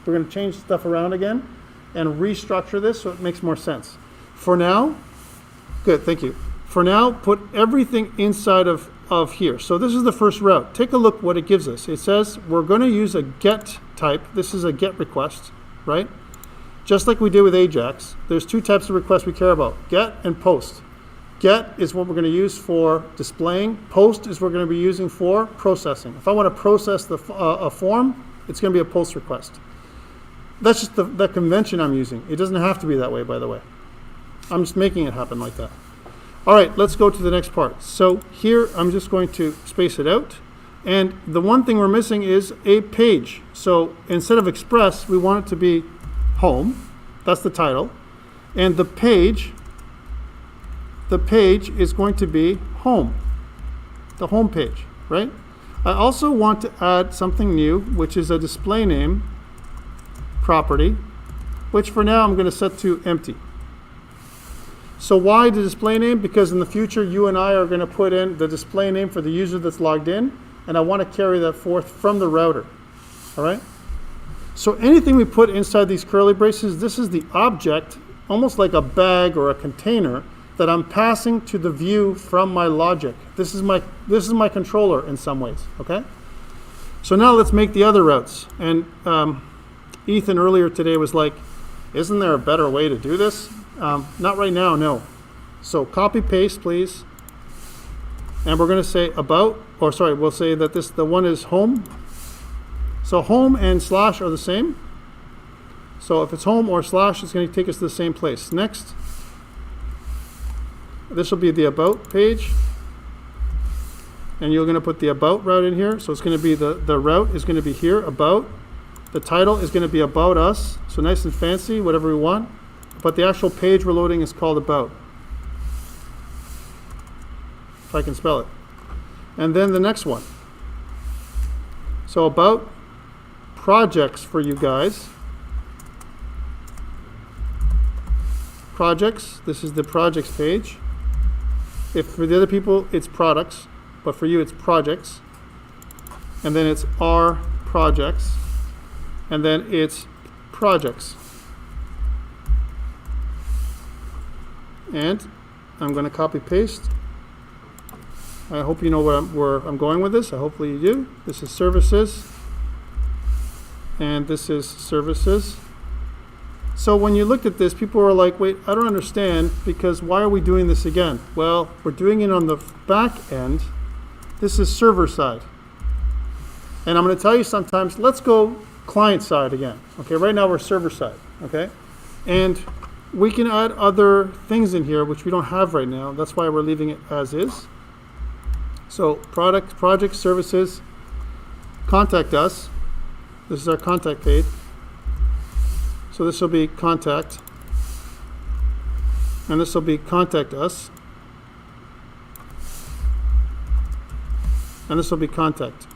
We're going to change stuff around again and restructure this so it makes more sense. For now, good, thank you. For now, put everything inside of here. So this is the first route. Take a look what it gives us. It says we're going to use a get type. This is a get request, right? Just like we did with Ajax. There's two types of requests we care about, get and post. Get is what we're going to use for displaying. Post is what we're going to be using for processing. If I want to process a form, it's going to be a post request. That's just the convention I'm using. It doesn't have to be that way, by the way. I'm just making it happen like that. All right, let's go to the next part. So here, I'm just going to space it out. And the one thing we're missing is a page. So instead of express, we want it to be home. That's the title. And the page is going to be home. The home page, right? I also want to add something new, which is a display name property, which for now I'm going to set to empty. So why the display name? Because in the future you and I are going to put in the display name for the user that's logged in, and I want to carry that forth from the router. All right? So anything we put inside these curly braces, this is the object, almost like a bag or a container, that I'm passing to the view from my logic. This is my controller in some ways. Okay? So now let's make the other routes. And Ethan earlier today was like, isn't there a better way to do this? Not right now, no. So copy paste, please. And we're going to say we'll say that the one is home. So home and slash are the same. So if it's home or slash, it's going to take us to the same place. Next. This will be the about page. And you're going to put the about route in here. So it's going to be the route is going to be here, about. The title is going to be about us, so nice and fancy, whatever we want. But the actual page we're loading is called about, if I can spell it. And then the next one. So about projects for you guys. Projects, this is the projects page. If for the other people it's products, but for you it's projects. And then it's our projects. And then it's projects. And I'm going to copy paste. I hope you know where I'm going with this. Hopefully you do. This is services. And this is services. So when you looked at this, people were like, wait, I don't understand, because why are we doing this again? Well, we're doing it on the back end. This is server side. And I'm going to tell you sometimes, let's go client side again. Okay, right now we're server side. Okay, and we can add other things in here which we don't have right now. That's why we're leaving it as is. So product, project, services, contact us. This is our contact page. So this will be contact, and this will be contact us, and this will be contact.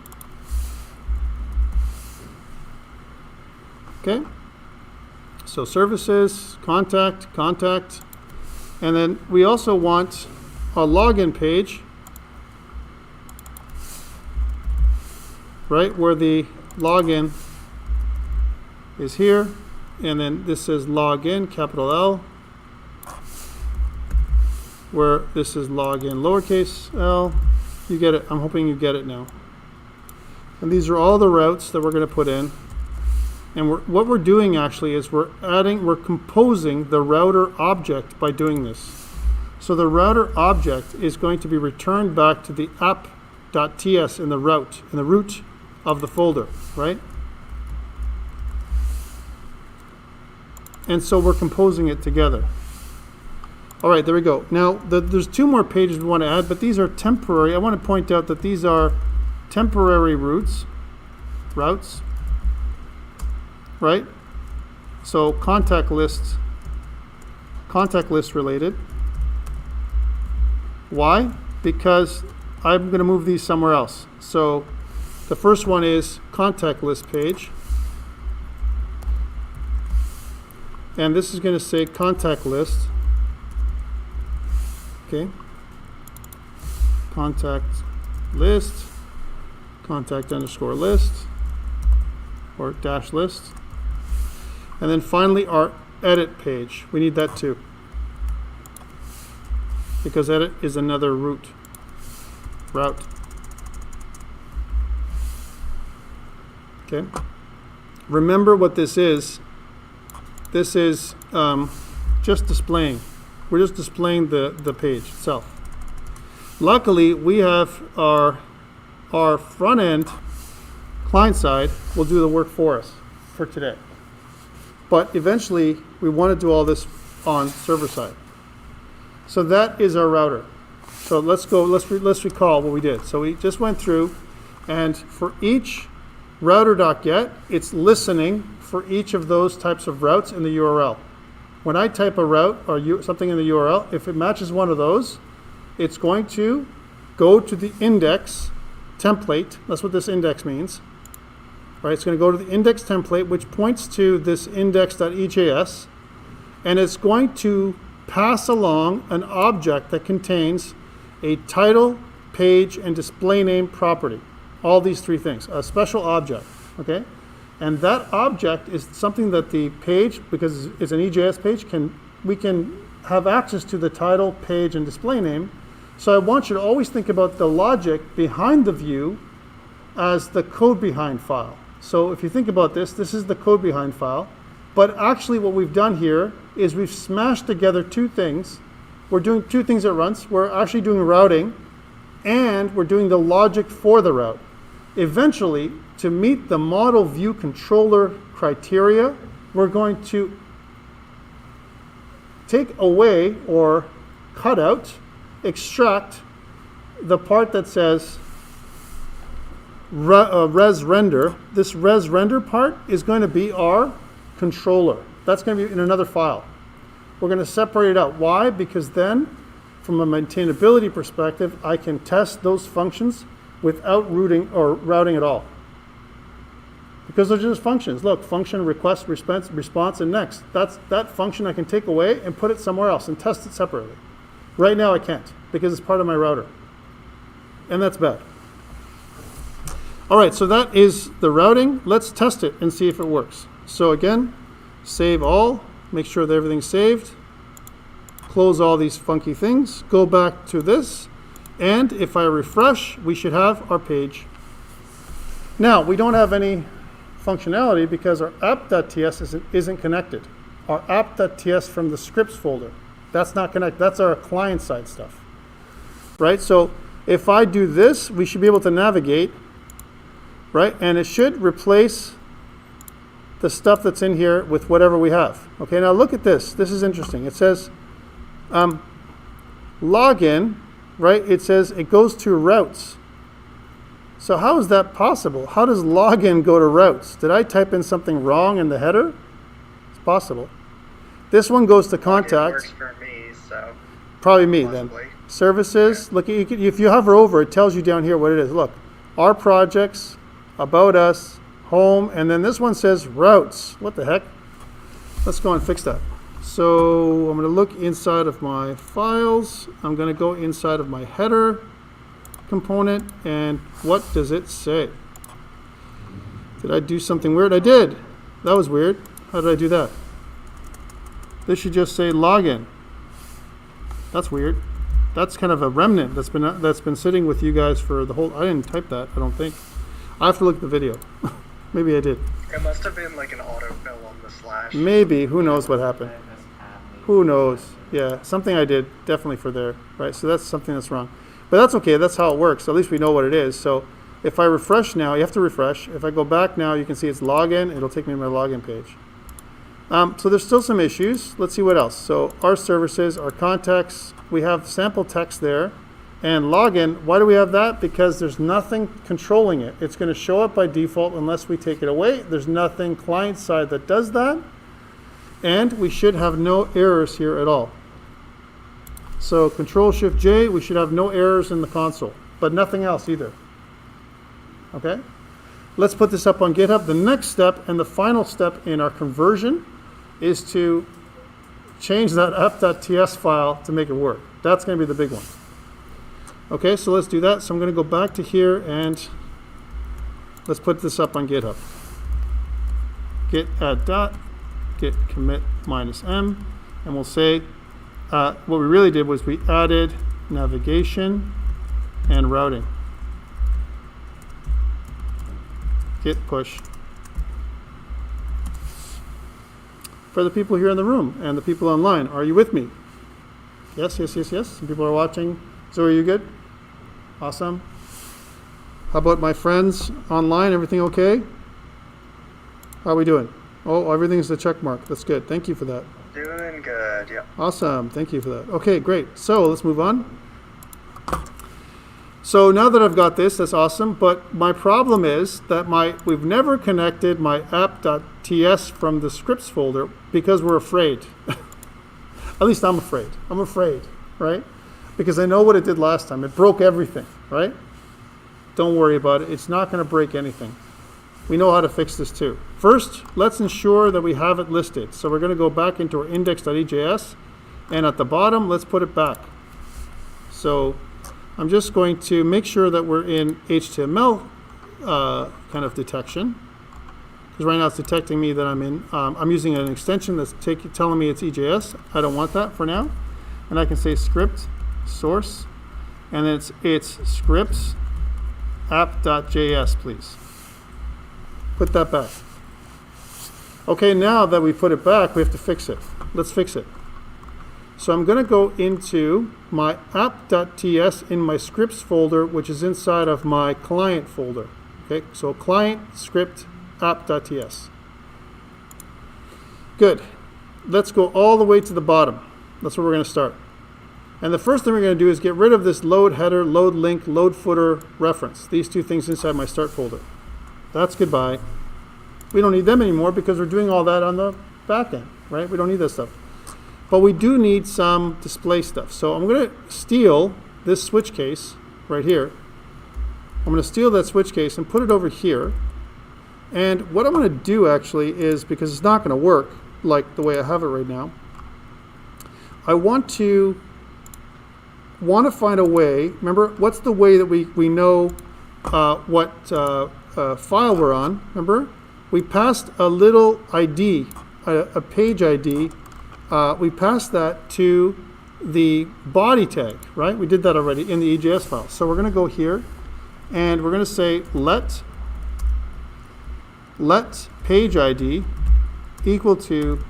Okay, so services, contact, and then we also want a login page, right, where the login is here, and then this says login, capital L, where this is login, lowercase l. You get it. I'm hoping you get it now. And these are all the routes that we're going to put in. And what we're doing actually is we're composing the router object by doing this. So the router object is going to be returned back to the app.ts in the root of the folder, right? And so we're composing it together. All right, there we go. Now, there's two more pages we want to add, but these are temporary. I want to point out that these are temporary routes, right? So contact list related. Why? Because I'm going to move these somewhere else. So the first one is contact list page. And this is going to say contact list. Okay. Contact list, contact underscore list, or dash list. And then finally our edit page. We need that too, because edit is another route. Okay. Remember what this is. This is just displaying. We're just displaying the page itself. Luckily, we have our front end client side will do the work for us for today. But eventually, we want to do all this on server side. So that is our router. So let's recall what we did. So we just went through, and for each router.get, it's listening for each of those types of routes in the URL. When I type a route or something in the URL, if it matches one of those, it's going to go to the index template. That's what this index means. Right? It's going to go to the index template, which points to this index.ejs, and it's going to pass along an object that contains a title, page, and display name property. All these three things, a special object, okay? And that object is something that the page, because it's an EJS page, we can have access to the title, page, and display name. So I want you to always think about the logic behind the view as the code behind file. So if you think about this is the code behind file. But actually what we've done here is we've smashed together two things. We're doing two things at once. We're actually doing routing, and we're doing the logic for the route. Eventually, to meet the model view controller criteria, we're going to take away or cut out, extract the part that says res render. This res render part is going to be our controller. That's going to be in another file. We're going to separate it out. Why? Because then, from a maintainability perspective, I can test those functions without routing at all. Because they're just functions. Look, function, request, response, and next. That function I can take away and put it somewhere else and test it separately. Right now I can't, because it's part of my router. And that's bad. All right, so that is the routing. Let's test it and see if it works. So again, save all, make sure that everything's saved, close all these funky things, go back to this, and if I refresh, we should have our page. Now, we don't have any functionality because our app.ts isn't connected. Our app.ts from the scripts folder, that's not connected. That's our client-side stuff, right? So if I do this, we should be able to navigate, right? And it should replace the stuff that's in here with whatever we have. Okay, now look at this. This is interesting. It says login, right? It says it goes to routes. So how is that possible? How does login go to routes? Did I type in something wrong in the header? It's possible. This one goes to contacts. Works for me, so probably me possibly. Then. Services. Look, if you hover over, it tells you down here what it is. Look, our projects, about us, home, and then this one says routes. What the heck? Let's go and fix that. So I'm going to look inside of my files. I'm going to go inside of my header component, and what does it say? Did I do something weird? I did. That was weird. How did I do that? This should just say login. That's weird. That's kind of a remnant that's been sitting with you guys for the whole. I didn't type that. I don't think. I have to look at the video. Maybe I did. It must have been like an autofill on the slash. Maybe. Who knows what happened? Who knows? Yeah, something I did definitely for there, right? So that's something that's wrong. But that's okay. That's how it works. At least we know what it is. So if I refresh now, you have to refresh. If I go back now, you can see it's login. It'll take me to my login page. So there's still some issues. Let's see what else. So our services, our contacts, we have sample text there. And login, why do we have that? Because there's nothing controlling it. It's going to show up by default unless we take it away. There's nothing client side that does that. And we should have no errors here at all. So Control-Shift-J, we should have no errors in the console, but nothing else either. Okay? Let's put this up on GitHub. The next step and the final step in our conversion is to change that app.ts file to make it work. That's going to be the big one. Okay, so let's do that. So I'm going to go back to here and let's put this up on GitHub. Git add dot, git commit -m, and we'll say what we really did was we added navigation and routing. Git push. For the people here in the room and the people online, are you with me? Yes, yes, yes, yes. Some people are watching. So are you good? Awesome. How about my friends online? Everything okay? How are we doing? Oh, everything's the check mark. That's good. Thank you for that. Doing good, yeah. Awesome. Thank you for that. Okay, great. So let's move on. So now that I've got this, that's awesome. But my problem is that we've never connected my app.ts from the scripts folder because we're afraid. At least I'm afraid. I'm afraid, right? Because I know what it did last time. It broke everything, right? Don't worry about it. It's not going to break anything. We know how to fix this too. First, let's ensure that we have it listed. So we're going to go back into our index.ejs, and at the bottom, let's put it back. So I'm just going to make sure that we're in HTML kind of detection, because right now it's detecting me that I'm in. I'm using an extension that's telling me it's EJS. I don't want that for now. And I can say script source, and then it's scripts app.js, please. Put that back. Okay, now that we put it back, we have to fix it. Let's fix it. So I'm going to go into my app.ts in my scripts folder, which is inside of my client folder. Okay, so client script app.ts. Good. Let's go all the way to the bottom. That's where we're going to start. And the first thing we're going to do is get rid of this load header, load link, load footer reference. These two things inside my start folder. That's goodbye. We don't need them anymore because we're doing all that on the back end, right? We don't need that stuff. But we do need some display stuff. So I'm going to steal this switch case right here. I'm going to steal that switch case and put it over here. And what I'm going to do actually is, because it's not going to work like the way I have it right now, I want to find a way. Remember, what's the way that we know what file we're on? Remember, we passed a little ID, a page ID. We passed that to the body tag, right? We did that already in the EJS file. So we're going to go here, and we're going to say let page ID equal to,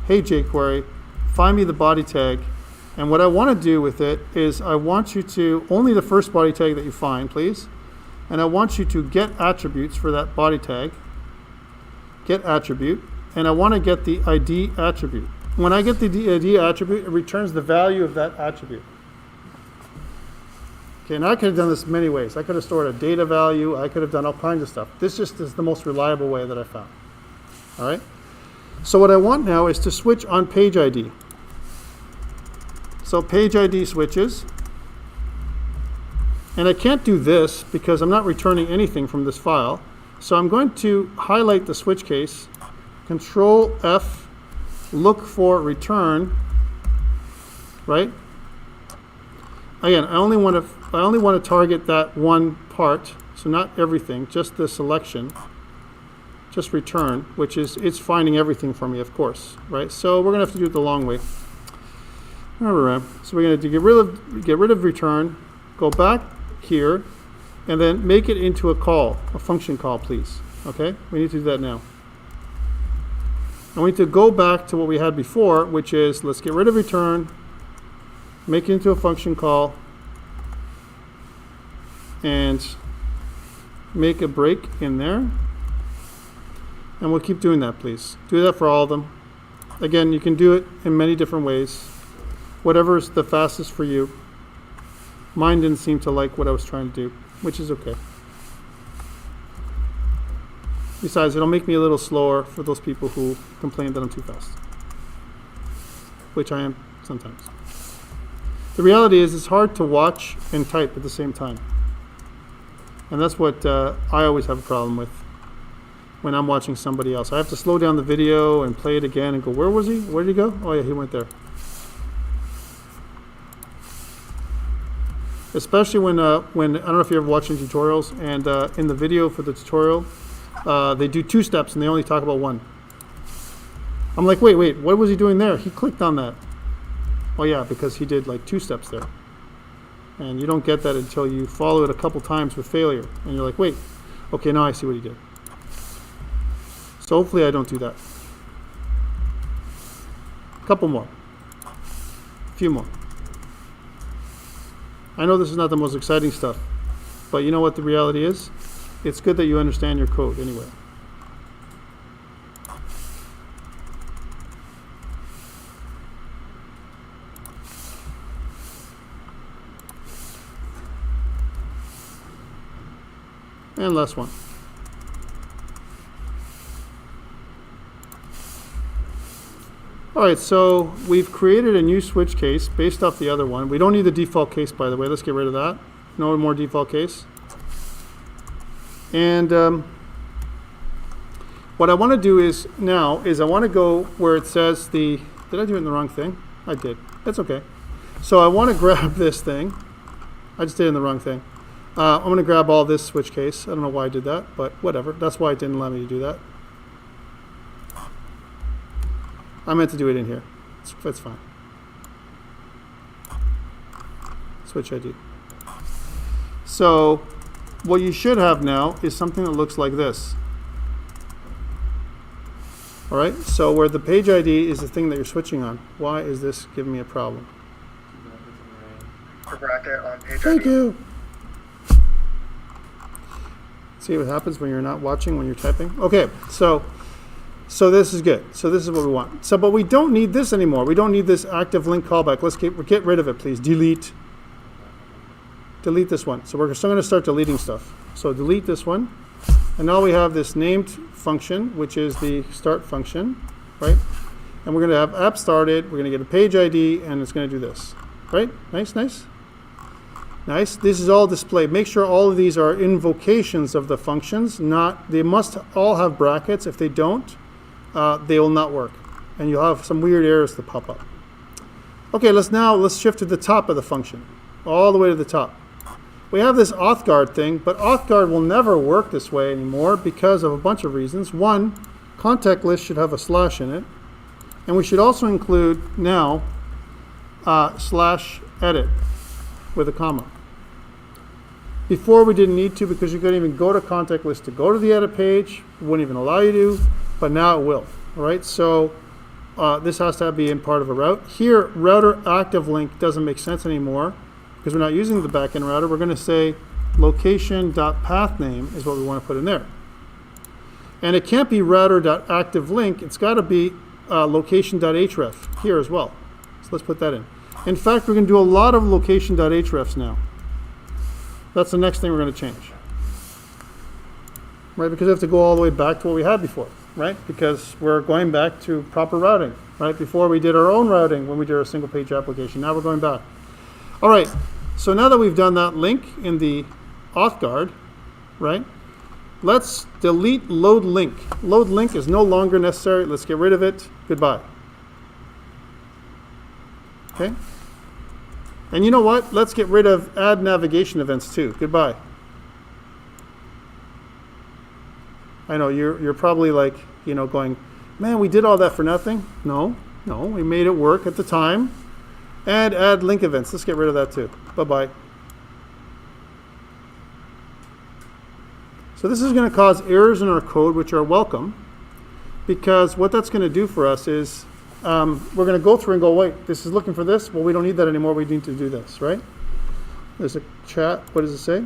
hey jQuery, find me the body tag. And what I want to do with it is I want you to, only the first body tag that you find, please. And I want you to get attributes for that body tag. Get attribute. And I want to get the ID attribute. When I get the ID attribute, it returns the value of that attribute. Okay, and I could have done this many ways. I could have stored a data value. I could have done all kinds of stuff. This just is the most reliable way that I found. All right? So what I want now is to switch on page ID. So page ID switches. And I can't do this because I'm not returning anything from this file. So I'm going to highlight the switch case, Control F, look for return, right? Again, I only want to target that one part, so not everything, just the selection, just return, which is, it's finding everything for me, of course, right? So we're going to have to do it the long way. All right. So we're going to get rid of return, go back here, and then make it into a call, a function call, please. Okay, we need to do that now. And we need to go back to what we had before, which is let's get rid of return, make it into a function call, and make a break in there. And we'll keep doing that, please. Do that for all of them. Again, you can do it in many different ways. Whatever's the fastest for you. Mine didn't seem to like what I was trying to do, which is okay. Besides, it'll make me a little slower for those people who complain that I'm too fast, which I am sometimes. The reality is it's hard to watch and type at the same time. And that's what I always have a problem with when I'm watching somebody else. I have to slow down the video and play it again and go, where was he? Where did he go? Oh yeah, he went there. Especially when I don't know if you're ever watching tutorials, and in the video for the tutorial, they do 2 steps and they only talk about 1. I'm like, wait, what was he doing there? He clicked on that. Oh yeah, because he did like 2 steps there. And you don't get that until you follow it a couple times with failure. And you're like, wait, okay, now I see what he did. So hopefully I don't do that. A couple more. A few more. I know this is not the most exciting stuff, but you know what the reality is? It's good that you understand your code anyway. And last one. All right, so we've created a new switch case based off the other one. We don't need the default case, by the way. Let's get rid of that. No more default case. And what I want to do is now is I want to go where it says the, did I do it in the wrong thing? I did. That's okay. So I want to grab this thing. I just did it in the wrong thing. I'm going to grab all this switch case. I don't know why I did that, but whatever. That's why it didn't allow me to do that. I meant to do it in here. It's fine. Switch ID. So what you should have now is something that looks like this. All right, so where the page ID is the thing that you're switching on. Why is this giving me a problem? For bracket on page Thank ID. you. See what happens when you're not watching, when you're typing? Okay, so this is good. So this is what we want. So, but we don't need this anymore. We don't need this active link callback. Let's get rid of it, please. Delete this one. So we're still going to start deleting stuff. So delete this one. And now we have this named function, which is the start function, right? And we're going to have app started. We're going to get a page ID, and it's going to do this, right? Nice, nice. Nice. This is all displayed. Make sure all of these are invocations of the functions. They must all have brackets. If they don't, they will not work, and you'll have some weird errors to pop up. Okay, let's shift to the top of the function, all the way to the top. We have this auth guard thing, but auth guard will never work this way anymore because of a bunch of reasons. One, contact list should have a slash in it, and we should also include now slash edit with a comma. Before we didn't need to because you couldn't even go to contact list to go to the edit page. It wouldn't even allow you to, but now it will. All right, so this has to be in part of a route. Here, router active link doesn't make sense anymore because we're not using the backend router. We're going to say location.pathname is what we want to put in there. And it can't be router.activeLink. It's got to be location.href here as well. So let's put that in. In fact, we're going to do a lot of location.hrefs now. That's the next thing we're going to change. Right, because we have to go all the way back to what we had before, right? Because we're going back to proper routing, right? Before we did our own routing when we did our single page application. Now we're going back. All right, so now that we've done that link in the auth guard, right? Let's delete load link. Load link is no longer necessary. Let's get rid of it. Goodbye. Okay? And you know what? Let's get rid of add navigation events too. Goodbye. I know you're probably like, going, man, we did all that for nothing. No, we made it work at the time. And add link events. Let's get rid of that too. Bye-bye. So this is going to cause errors in our code, which are welcome, because what that's going to do for us is we're going to go through and go, wait, this is looking for this. Well, we don't need that anymore. We need to do this, right? There's a chat. What does it say?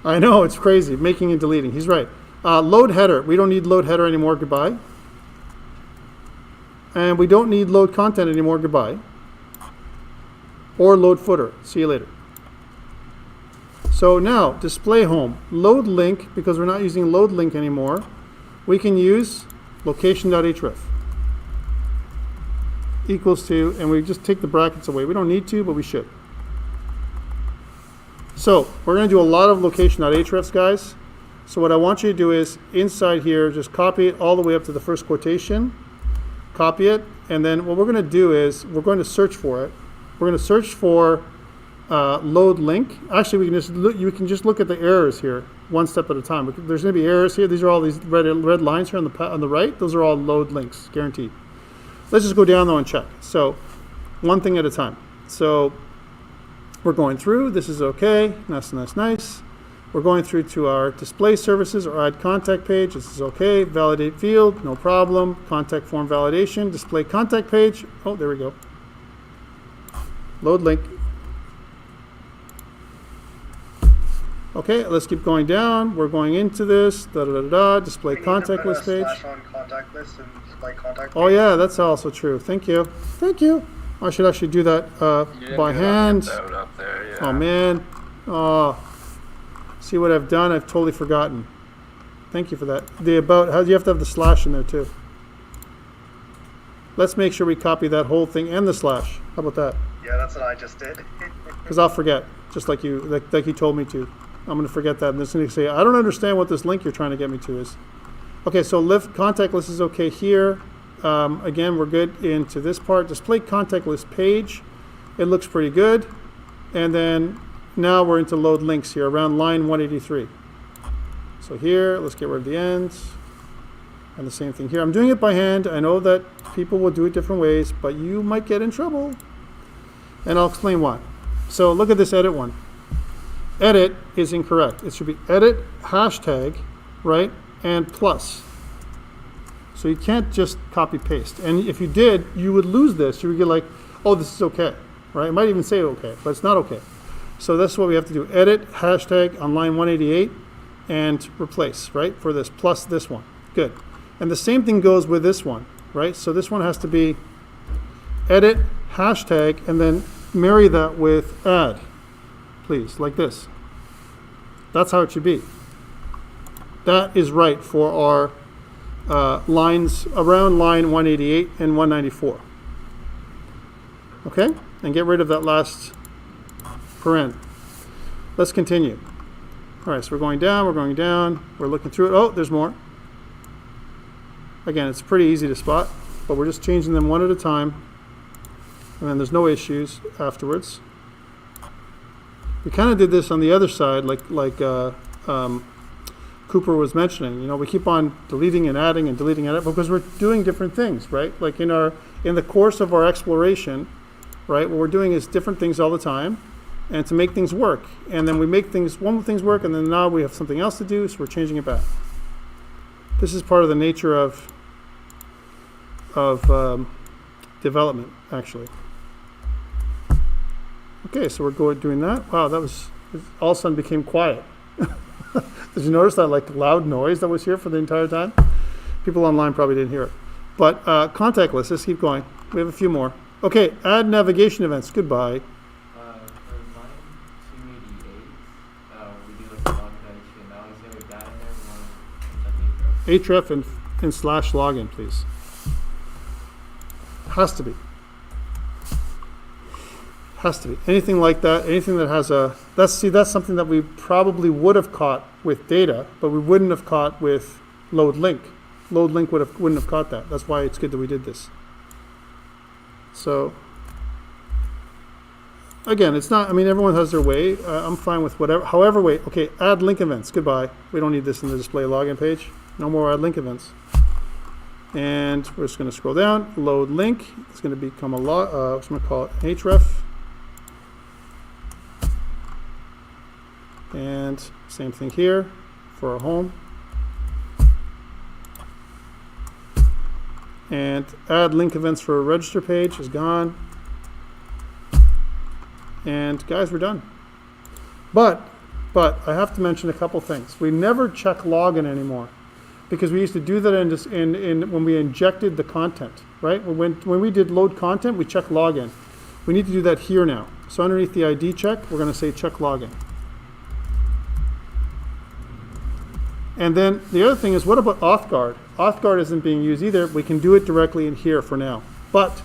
I know, it's crazy. Making and deleting. He's right. Load header. We don't need load header anymore. Goodbye. And we don't need load content anymore. Goodbye. Or load footer. See you later. So now, display home. Load link, because we're not using load link anymore, we can use location.href equals to, and we just take the brackets away. We don't need to, but we should. So we're going to do a lot of location.hrefs, guys. So what I want you to do is, inside here, just copy it all the way up to the first quotation, copy it, and then what we're going to do is we're going to search for it. We're going to search for load link. Actually, we can just look, you can just look at the errors here, one step at a time. There's going to be errors here. These are all these red lines here on the right. Those are all load links, guaranteed. Let's just go down though and check. So one thing at a time. So we're going through. This is okay. Nice, nice, nice. We're going through to our display services or add contact page. This is okay. Validate field, no problem. Contact form validation. Display contact page. Oh, there we go. Load link. Okay, let's keep going down. We're going into this. Display contact list page. Slash on contact list and display contact Oh page. yeah, that's also true. Thank you. Thank you. I should actually do that You didn't by do that hand. handout up there, yeah. Oh man. Oh. See what I've done? I've totally forgotten. Thank you for that. The about, how do you have to have the slash in there too? Let's make sure we copy that whole thing and the slash. How about that? Yeah, that's what I just did. Because I'll forget, just like you told me to. I'm going to forget that. And it's going to say, I don't understand what this link you're trying to get me to is. Okay, so lift contact list is okay here. Again, we're good into this part. Display contact list page. It looks pretty good. And then now we're into load links here around line 183. So here, let's get rid of the ends. And the same thing here. I'm doing it by hand. I know that people will do it different ways, but you might get in trouble. And I'll explain why. So look at this edit one. Edit is incorrect. It should be edit hashtag, right, and plus. So you can't just copy paste. And if you did, you would lose this. You would get like, oh, this is okay, right? It might even say okay, but it's not okay. So that's what we have to do. Edit hashtag on line 188 and replace, right, for this plus this one. Good. And the same thing goes with this one, right? So this one has to be edit hashtag and then marry that with add, please, like this. That's how it should be. That is right for our lines around line 188 and 194. Okay? And get rid of that last paren. Let's continue. All right, so we're going down, we're looking through it. Oh, there's more. Again, it's pretty easy to spot, but we're just changing them one at a time, and then there's no issues afterwards. We kind of did this on the other side, like Cooper was mentioning. You know, we keep on deleting and adding and deleting and adding because we're doing different things, right? Like in the course of our exploration, right? What we're doing is different things all the time, and to make things work. And then we make one things work, and then now we have something else to do, so we're changing it back. This is part of the nature of development, actually. Okay, so we're doing that. Wow, that was, all of a sudden became quiet. Did you notice that like loud noise that was here for the entire time? People online probably didn't hear it. But contact list, let's keep going. We have a few more. Okay, add navigation events. Goodbye. For line 288, we do like the log.html. Is there a data in there? We want to check href and slash login, please. Has to be. Has to be. Anything like that, anything that has a, that's something that we probably would have caught with data, but we wouldn't have caught with load link. Load link wouldn't have caught that. That's why it's good that we did this. So, again, it's not, I mean, everyone has their way. I'm fine with whatever, however way. Okay, add link events. Goodbye. We don't need this in the display login page. No more add link events. And we're just going to scroll down. Load link. It's going to become a log, I'm going to call it href. And And same thing here for our home. And add link events for a register page is gone. And guys, we're done. But I have to mention a couple things. We never check login anymore because we used to do that in when we injected the content, right? When we did load content, we check login. We need to do that here now. So underneath the ID check, we're going to say check login. And then the other thing is, what about authguard? Authguard isn't being used either. We can do it directly in here for now. But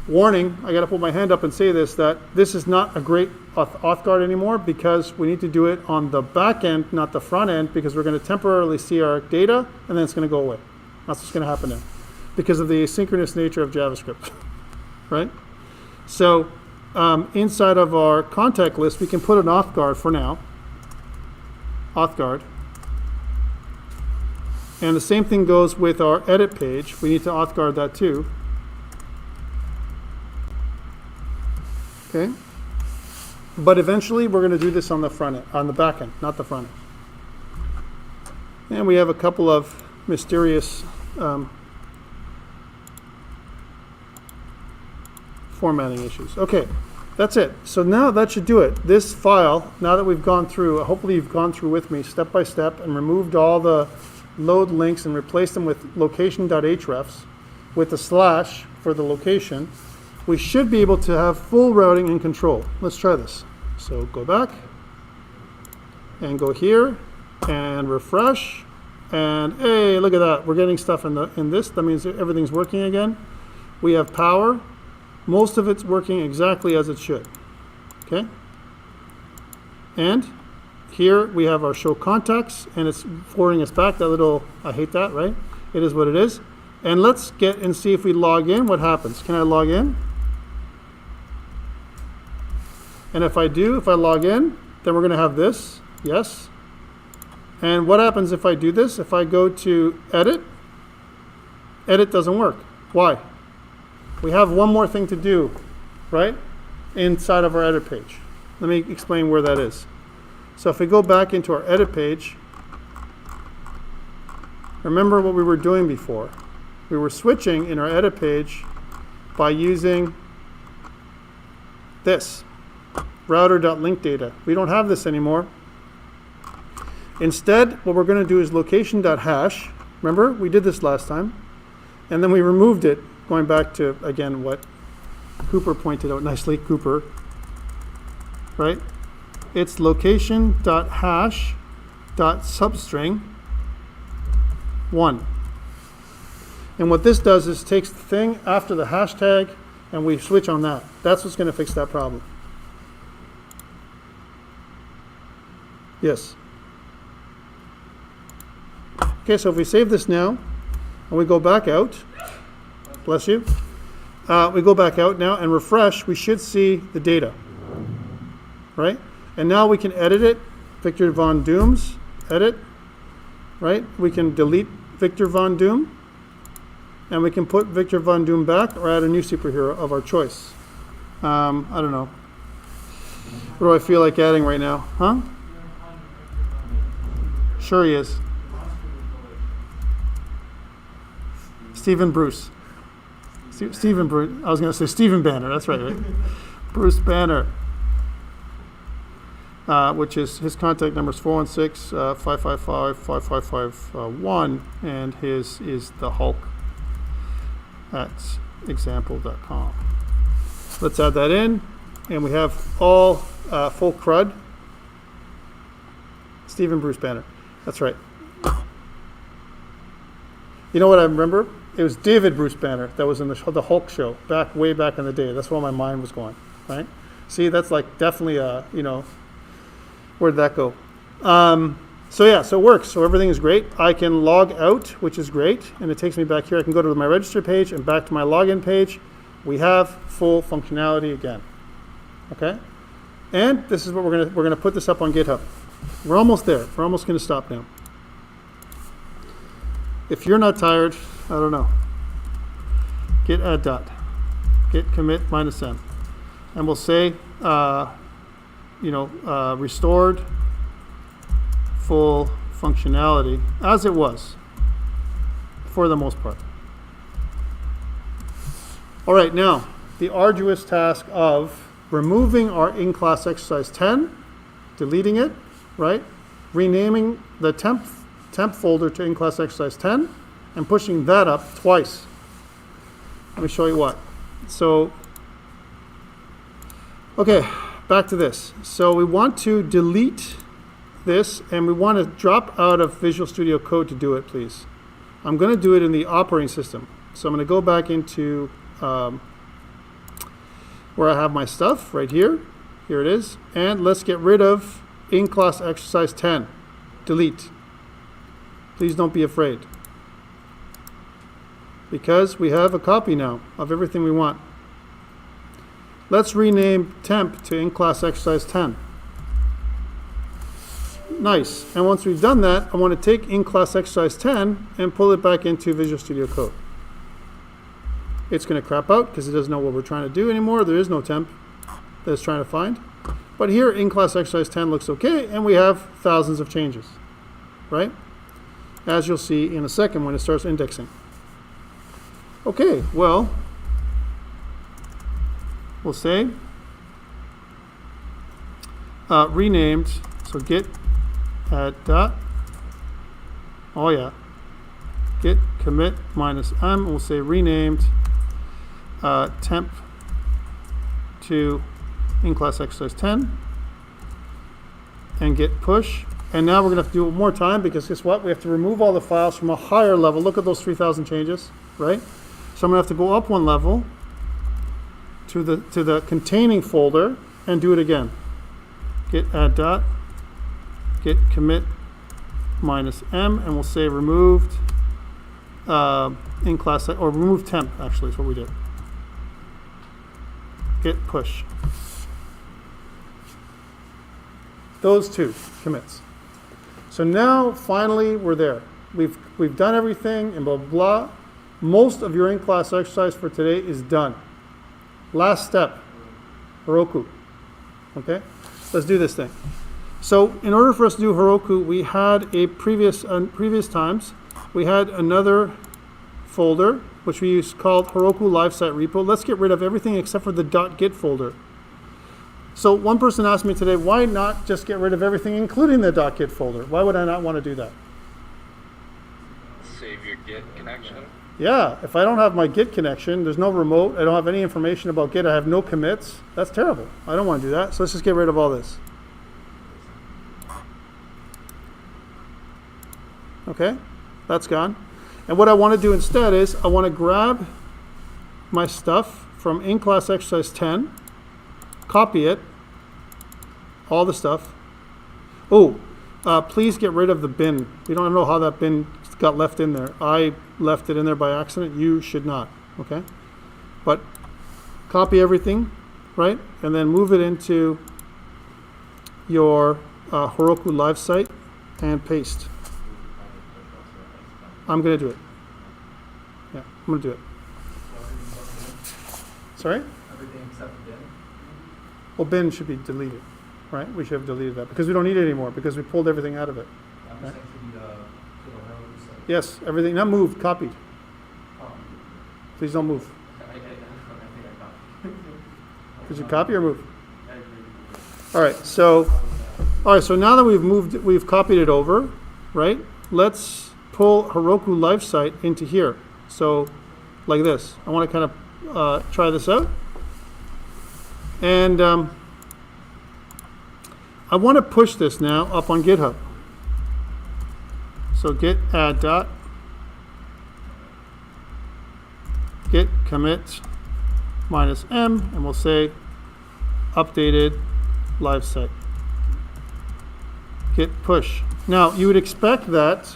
warning, I got to put my hand up and say this, that this is not a great authguard anymore because we need to do it on the back end, not the front end, because we're going to temporarily see our data and then it's going to go away. That's what's going to happen now because of the asynchronous nature of JavaScript, right? So inside of our contact list, we can put an authguard for now, authguard. And the same thing goes with our edit page. We need to authguard that too. Okay. But eventually we're going to do this on the front end, on the back end, not the front end. And we have a couple of mysterious formatting issues. Okay, that's it. So now that should do it. This file, now that we've gone through, hopefully you've gone through with me step by step and removed all the load links and replaced them with location.hrefs with a slash for the location. We should be able to have full routing and control. Let's try this. So go back and go here and refresh. And hey, look at that. We're getting stuff in this. That means everything's working again. We have power. Most of it's working exactly as it should. Okay? And here we have our show contacts, and it's forwarding us back that little, I hate that, right? It is what it is. And let's get and see if we log in, what happens. Can I log in? And if I log in, then we're going to have this, yes. And what happens if I do this? If I go to edit, edit doesn't work. Why? We have one more thing to do, right? Inside of our edit page. Let me explain where that is. So if we go back into our edit page, remember what we were doing before. We were switching in our edit page by using this, router.linkdata. We don't have this anymore. Instead, what we're going to do is location.hash. Remember, we did this last time. And then we removed it, going back to, again, what Cooper pointed out nicely, Cooper, right? It's location.hash.substring 1. And what this does is takes the thing after the hashtag and we switch on that. That's what's going to fix that problem. Yes. Okay, so if we save this now and we go back out, bless you, we go back out now and refresh, we should see the data, right? And now we can edit it, Victor Von Doom's, edit, right? We can delete Victor Von Doom, and we can put Victor Von Doom back or add a new superhero of our choice. I don't know. What do I feel like adding right now? Huh? Sure he is. Stephen Bruce. Stephen Bruce. I was going to say Stephen Banner. That's right, right? Bruce Banner. Which is his contact number is 416-555-5551, and his is the Hulk at example.com. Let's add that in, and we have all full CRUD. Stephen Bruce Banner. That's right. You know what I remember? It was David Bruce Banner that was in the Hulk show way back in the day. That's where my mind was going, right? See, that's like definitely you know. Where'd that go? So yeah, so it works. So everything is great. I can log out, which is great. And it takes me back here. I can go to my register page and back to my login page. We have full functionality again. Okay? And this is what we're gonna put this up on GitHub. We're almost there. We're almost gonna stop now. If you're not tired, I don't know. Git add dot. Git commit -m. And we'll say, restored full functionality as it was for the most part. All right, now the arduous task of removing our in-class exercise 10, deleting it, right? Renaming the temp folder to in-class exercise 10 and pushing that up twice. Let me show you what. So, okay, back to this. So we want to delete this and we want to drop out of Visual Studio Code to do it, please. I'm going to do it in the operating system. So I'm going to go back into where I have my stuff right here. Here it is. And let's get rid of in-class exercise 10. Delete. Please don't be afraid, because we have a copy now of everything we want. Let's rename temp to in-class exercise 10. Nice. And once we've done that, I want to take in-class exercise 10 and pull it back into Visual Studio Code. It's going to crap out because it doesn't know what we're trying to do anymore. There is no temp that it's trying to find. But here, in-class exercise 10 looks okay, and we have thousands of changes, right? As you'll see in a second when it starts indexing. Okay, well, we'll say renamed, so git add dot, oh yeah, git commit minus m, we'll say renamed temp to in-class exercise 10 and git push. And now we're going to have to do it one more time because guess what? We have to remove all the files from a higher level. Look at those 3,000 changes, right? So I'm going to have to go up one level to the containing folder and do it again. Git add dot, git commit minus m, and we'll say removed in-class, or remove temp actually is what we did. Git push. Those two commits. So now, finally, we're there. We've done everything and blah, blah, blah. Most of your in-class exercise for today is done. Last step, Heroku. Okay? Let's do this thing. So in order for us to do Heroku, we had previous times, we had another folder, which we called Heroku Live Site Repo. Let's get rid of everything except for the .git folder. So one person asked me today, why not just get rid of everything, including the .git folder? Why would I not want to do that? Save your Git connection. Yeah, if I don't have my Git connection, there's no remote, I don't have any information about Git, I have no commits, that's terrible. I don't want to do that, so let's just get rid of all this. Okay, that's gone. And what I want to do instead is, I want to grab my stuff from in-class exercise 10, copy it, all the stuff. Oh, please get rid of the bin. We don't know how that bin got left in there. I left it in there by accident. You should not, okay? But copy everything, right? And then move it into your Heroku Live site and paste. I'm going to do it. Yeah, I'm going to do it. Sorry? Everything except the bin? Well, bin should be deleted, right? We should have deleted that because we don't need it anymore because we pulled everything out of it. I'm Right. just saying to the Heroku site. Yes, everything, not moved, copied. Oh. Please don't move. I think I got Did you copy or move? I agree. All right, so now that we've copied it over, right? Let's pull Heroku Live Site into here. So like this. I want to kind of try this out. And I want to push this now up on GitHub. So git add dot, git commit minus m, and we'll say updated live site. Git push. Now you would expect that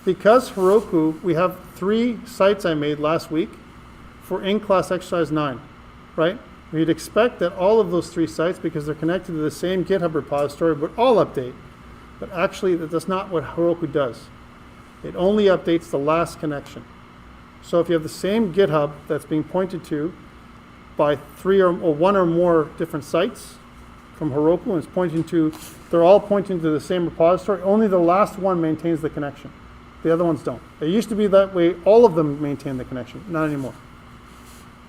because Heroku, we have 3 sites I made last week for in-class exercise 9, right? We'd expect that all of those 3 sites, because they're connected to the same GitHub repository, would all update. But actually, that's not what Heroku does. It only updates the last connection. So if you have the same GitHub that's being pointed to by 1 or more different sites from Heroku, and it's pointing to, they're all pointing to the same repository. Only the last one maintains the connection. The other ones don't. It used to be that way, all of them maintain the connection, not anymore.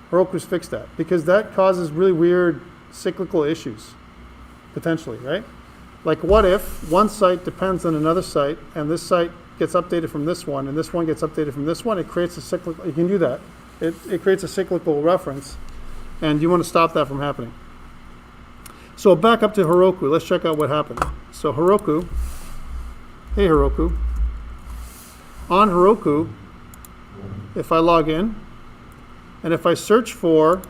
Heroku's fixed that because that causes really weird cyclical issues, potentially, right? Like what if one site depends on another site and this site gets updated from this one and this one gets updated from this one? It creates a cyclical, you can do that. It creates a cyclical reference, and you want to stop that from happening. So back up to Heroku. Let's check out what happened. So Heroku, hey Heroku. On Heroku, if I log in, and if I search for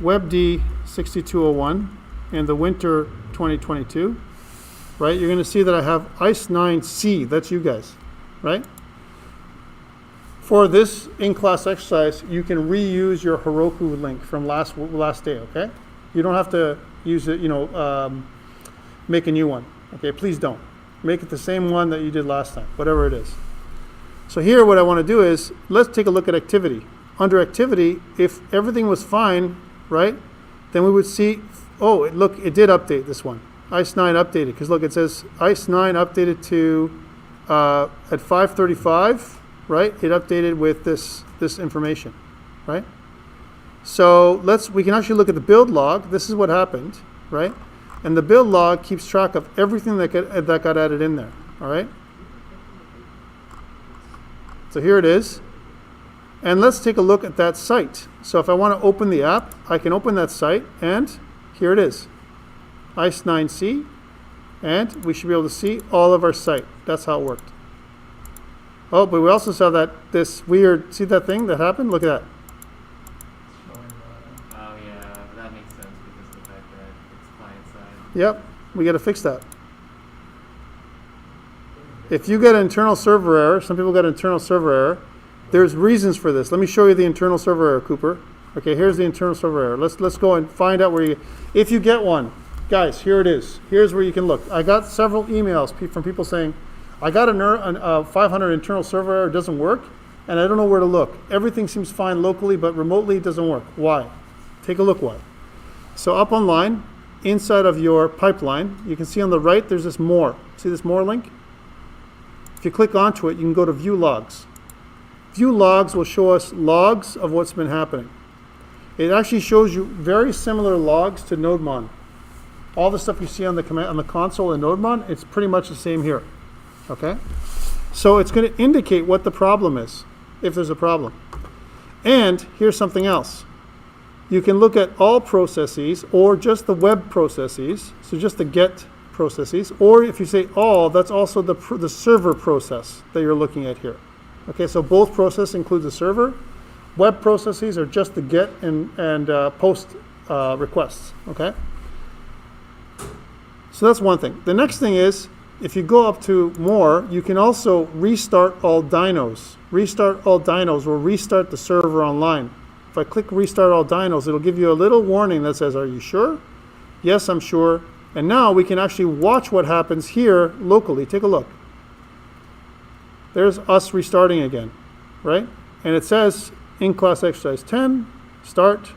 WEBD6201 in the winter 2022, right, you're going to see that I have ICE9C. That's you guys, right? For this in-class exercise, you can reuse your Heroku link from last day, okay? You don't have to use it, make a new one, okay? Please don't. Make it the same one that you did last time, whatever it is. So here what I want to do is, let's take a look at activity. Under activity, if everything was fine, right, then we would see, oh, look, it did update this one. ICE9 updated, because look, it says ICE9 updated to, at 5:35, right, it updated with this information, right? So we can actually look at the build log. This is what happened, right? And the build log keeps track of everything that got added in there, all right? So here it is. And let's take a look at that site. So if I want to open the app, I can open that site, and here it is, ICE9C, and we should be able to see all of our site. That's how it worked. Oh, but we also saw this weird, see that thing that happened? Look at that. Showing, Oh yeah, but that makes sense because of the fact that it's client side. Yep, we got to fix that. If you get an internal server error, some people got an internal server error, there's reasons for this. Let me show you the internal server error, Cooper. Okay, here's the internal server error. Let's go and find out if you get one. Guys, here it is. Here's where you can look. I got several emails from people saying, I got a 500 internal server error, it doesn't work, and I don't know where to look. Everything seems fine locally, but remotely it doesn't work. Why? Take a look why. So up online, inside of your pipeline, you can see on the right, there's this more. See this more link? If you click onto it, you can go to View Logs. View Logs will show us logs of what's been happening. It actually shows you very similar logs to NodeMon. All the stuff you see on the console in NodeMon, it's pretty much the same here. Okay? So it's going to indicate what the problem is, if there's a problem. And here's something else. You can look at all processes or just the web processes, so just the get processes, or if you say all, that's also the server process that you're looking at here. Okay, so both processes include the server. Web processes are just the get and post requests, okay? So that's one thing. The next thing is, if you go up to more, you can also restart all dynos. Restart all dynos will restart the server online. If I click restart all dynos, it'll give you a little warning that says, are you sure? Yes, I'm sure. And now we can actually watch what happens here locally. Take a look. There's us restarting again, right? And it says in class exercise 10, start,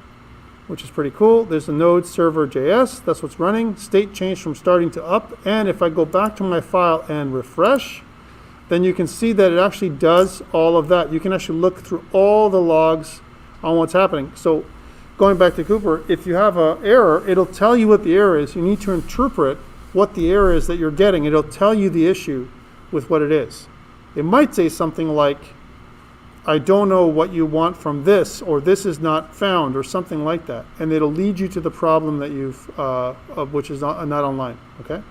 which is pretty cool. There's a node server JS, that's what's running. State changed from starting to up. And if I go back to my file and refresh, then you can see that it actually does all of that. You can actually look through all the logs on what's happening. So going back to Cooper, if you have an error, it'll tell you what the error is. You need to interpret what the error is that you're getting. It'll tell you the issue with what it is. It might say something like, I don't know what you want from this, or this is not found, or something like that. And it'll lead you to the problem that which is not online, okay?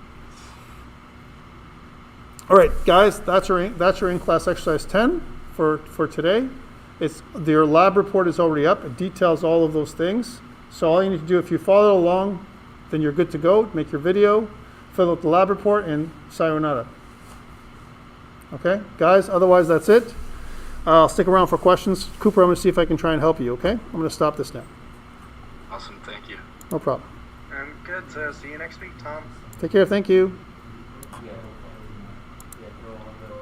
All right, guys, that's your in-class exercise 10 for today. Your lab report is already up. It details all of those things. So all you need to do, if you follow along, then you're good to go. Make your video, fill out the lab report, and sayonara. Okay, guys, otherwise that's it. I'll stick around for questions. Cooper, I'm going to see if I can try and help you, okay? I'm going to stop this now. Awesome, thank you. No problem. Good. See you next week, Tom. Take care. Thank you. Yeah. Yeah, throw on the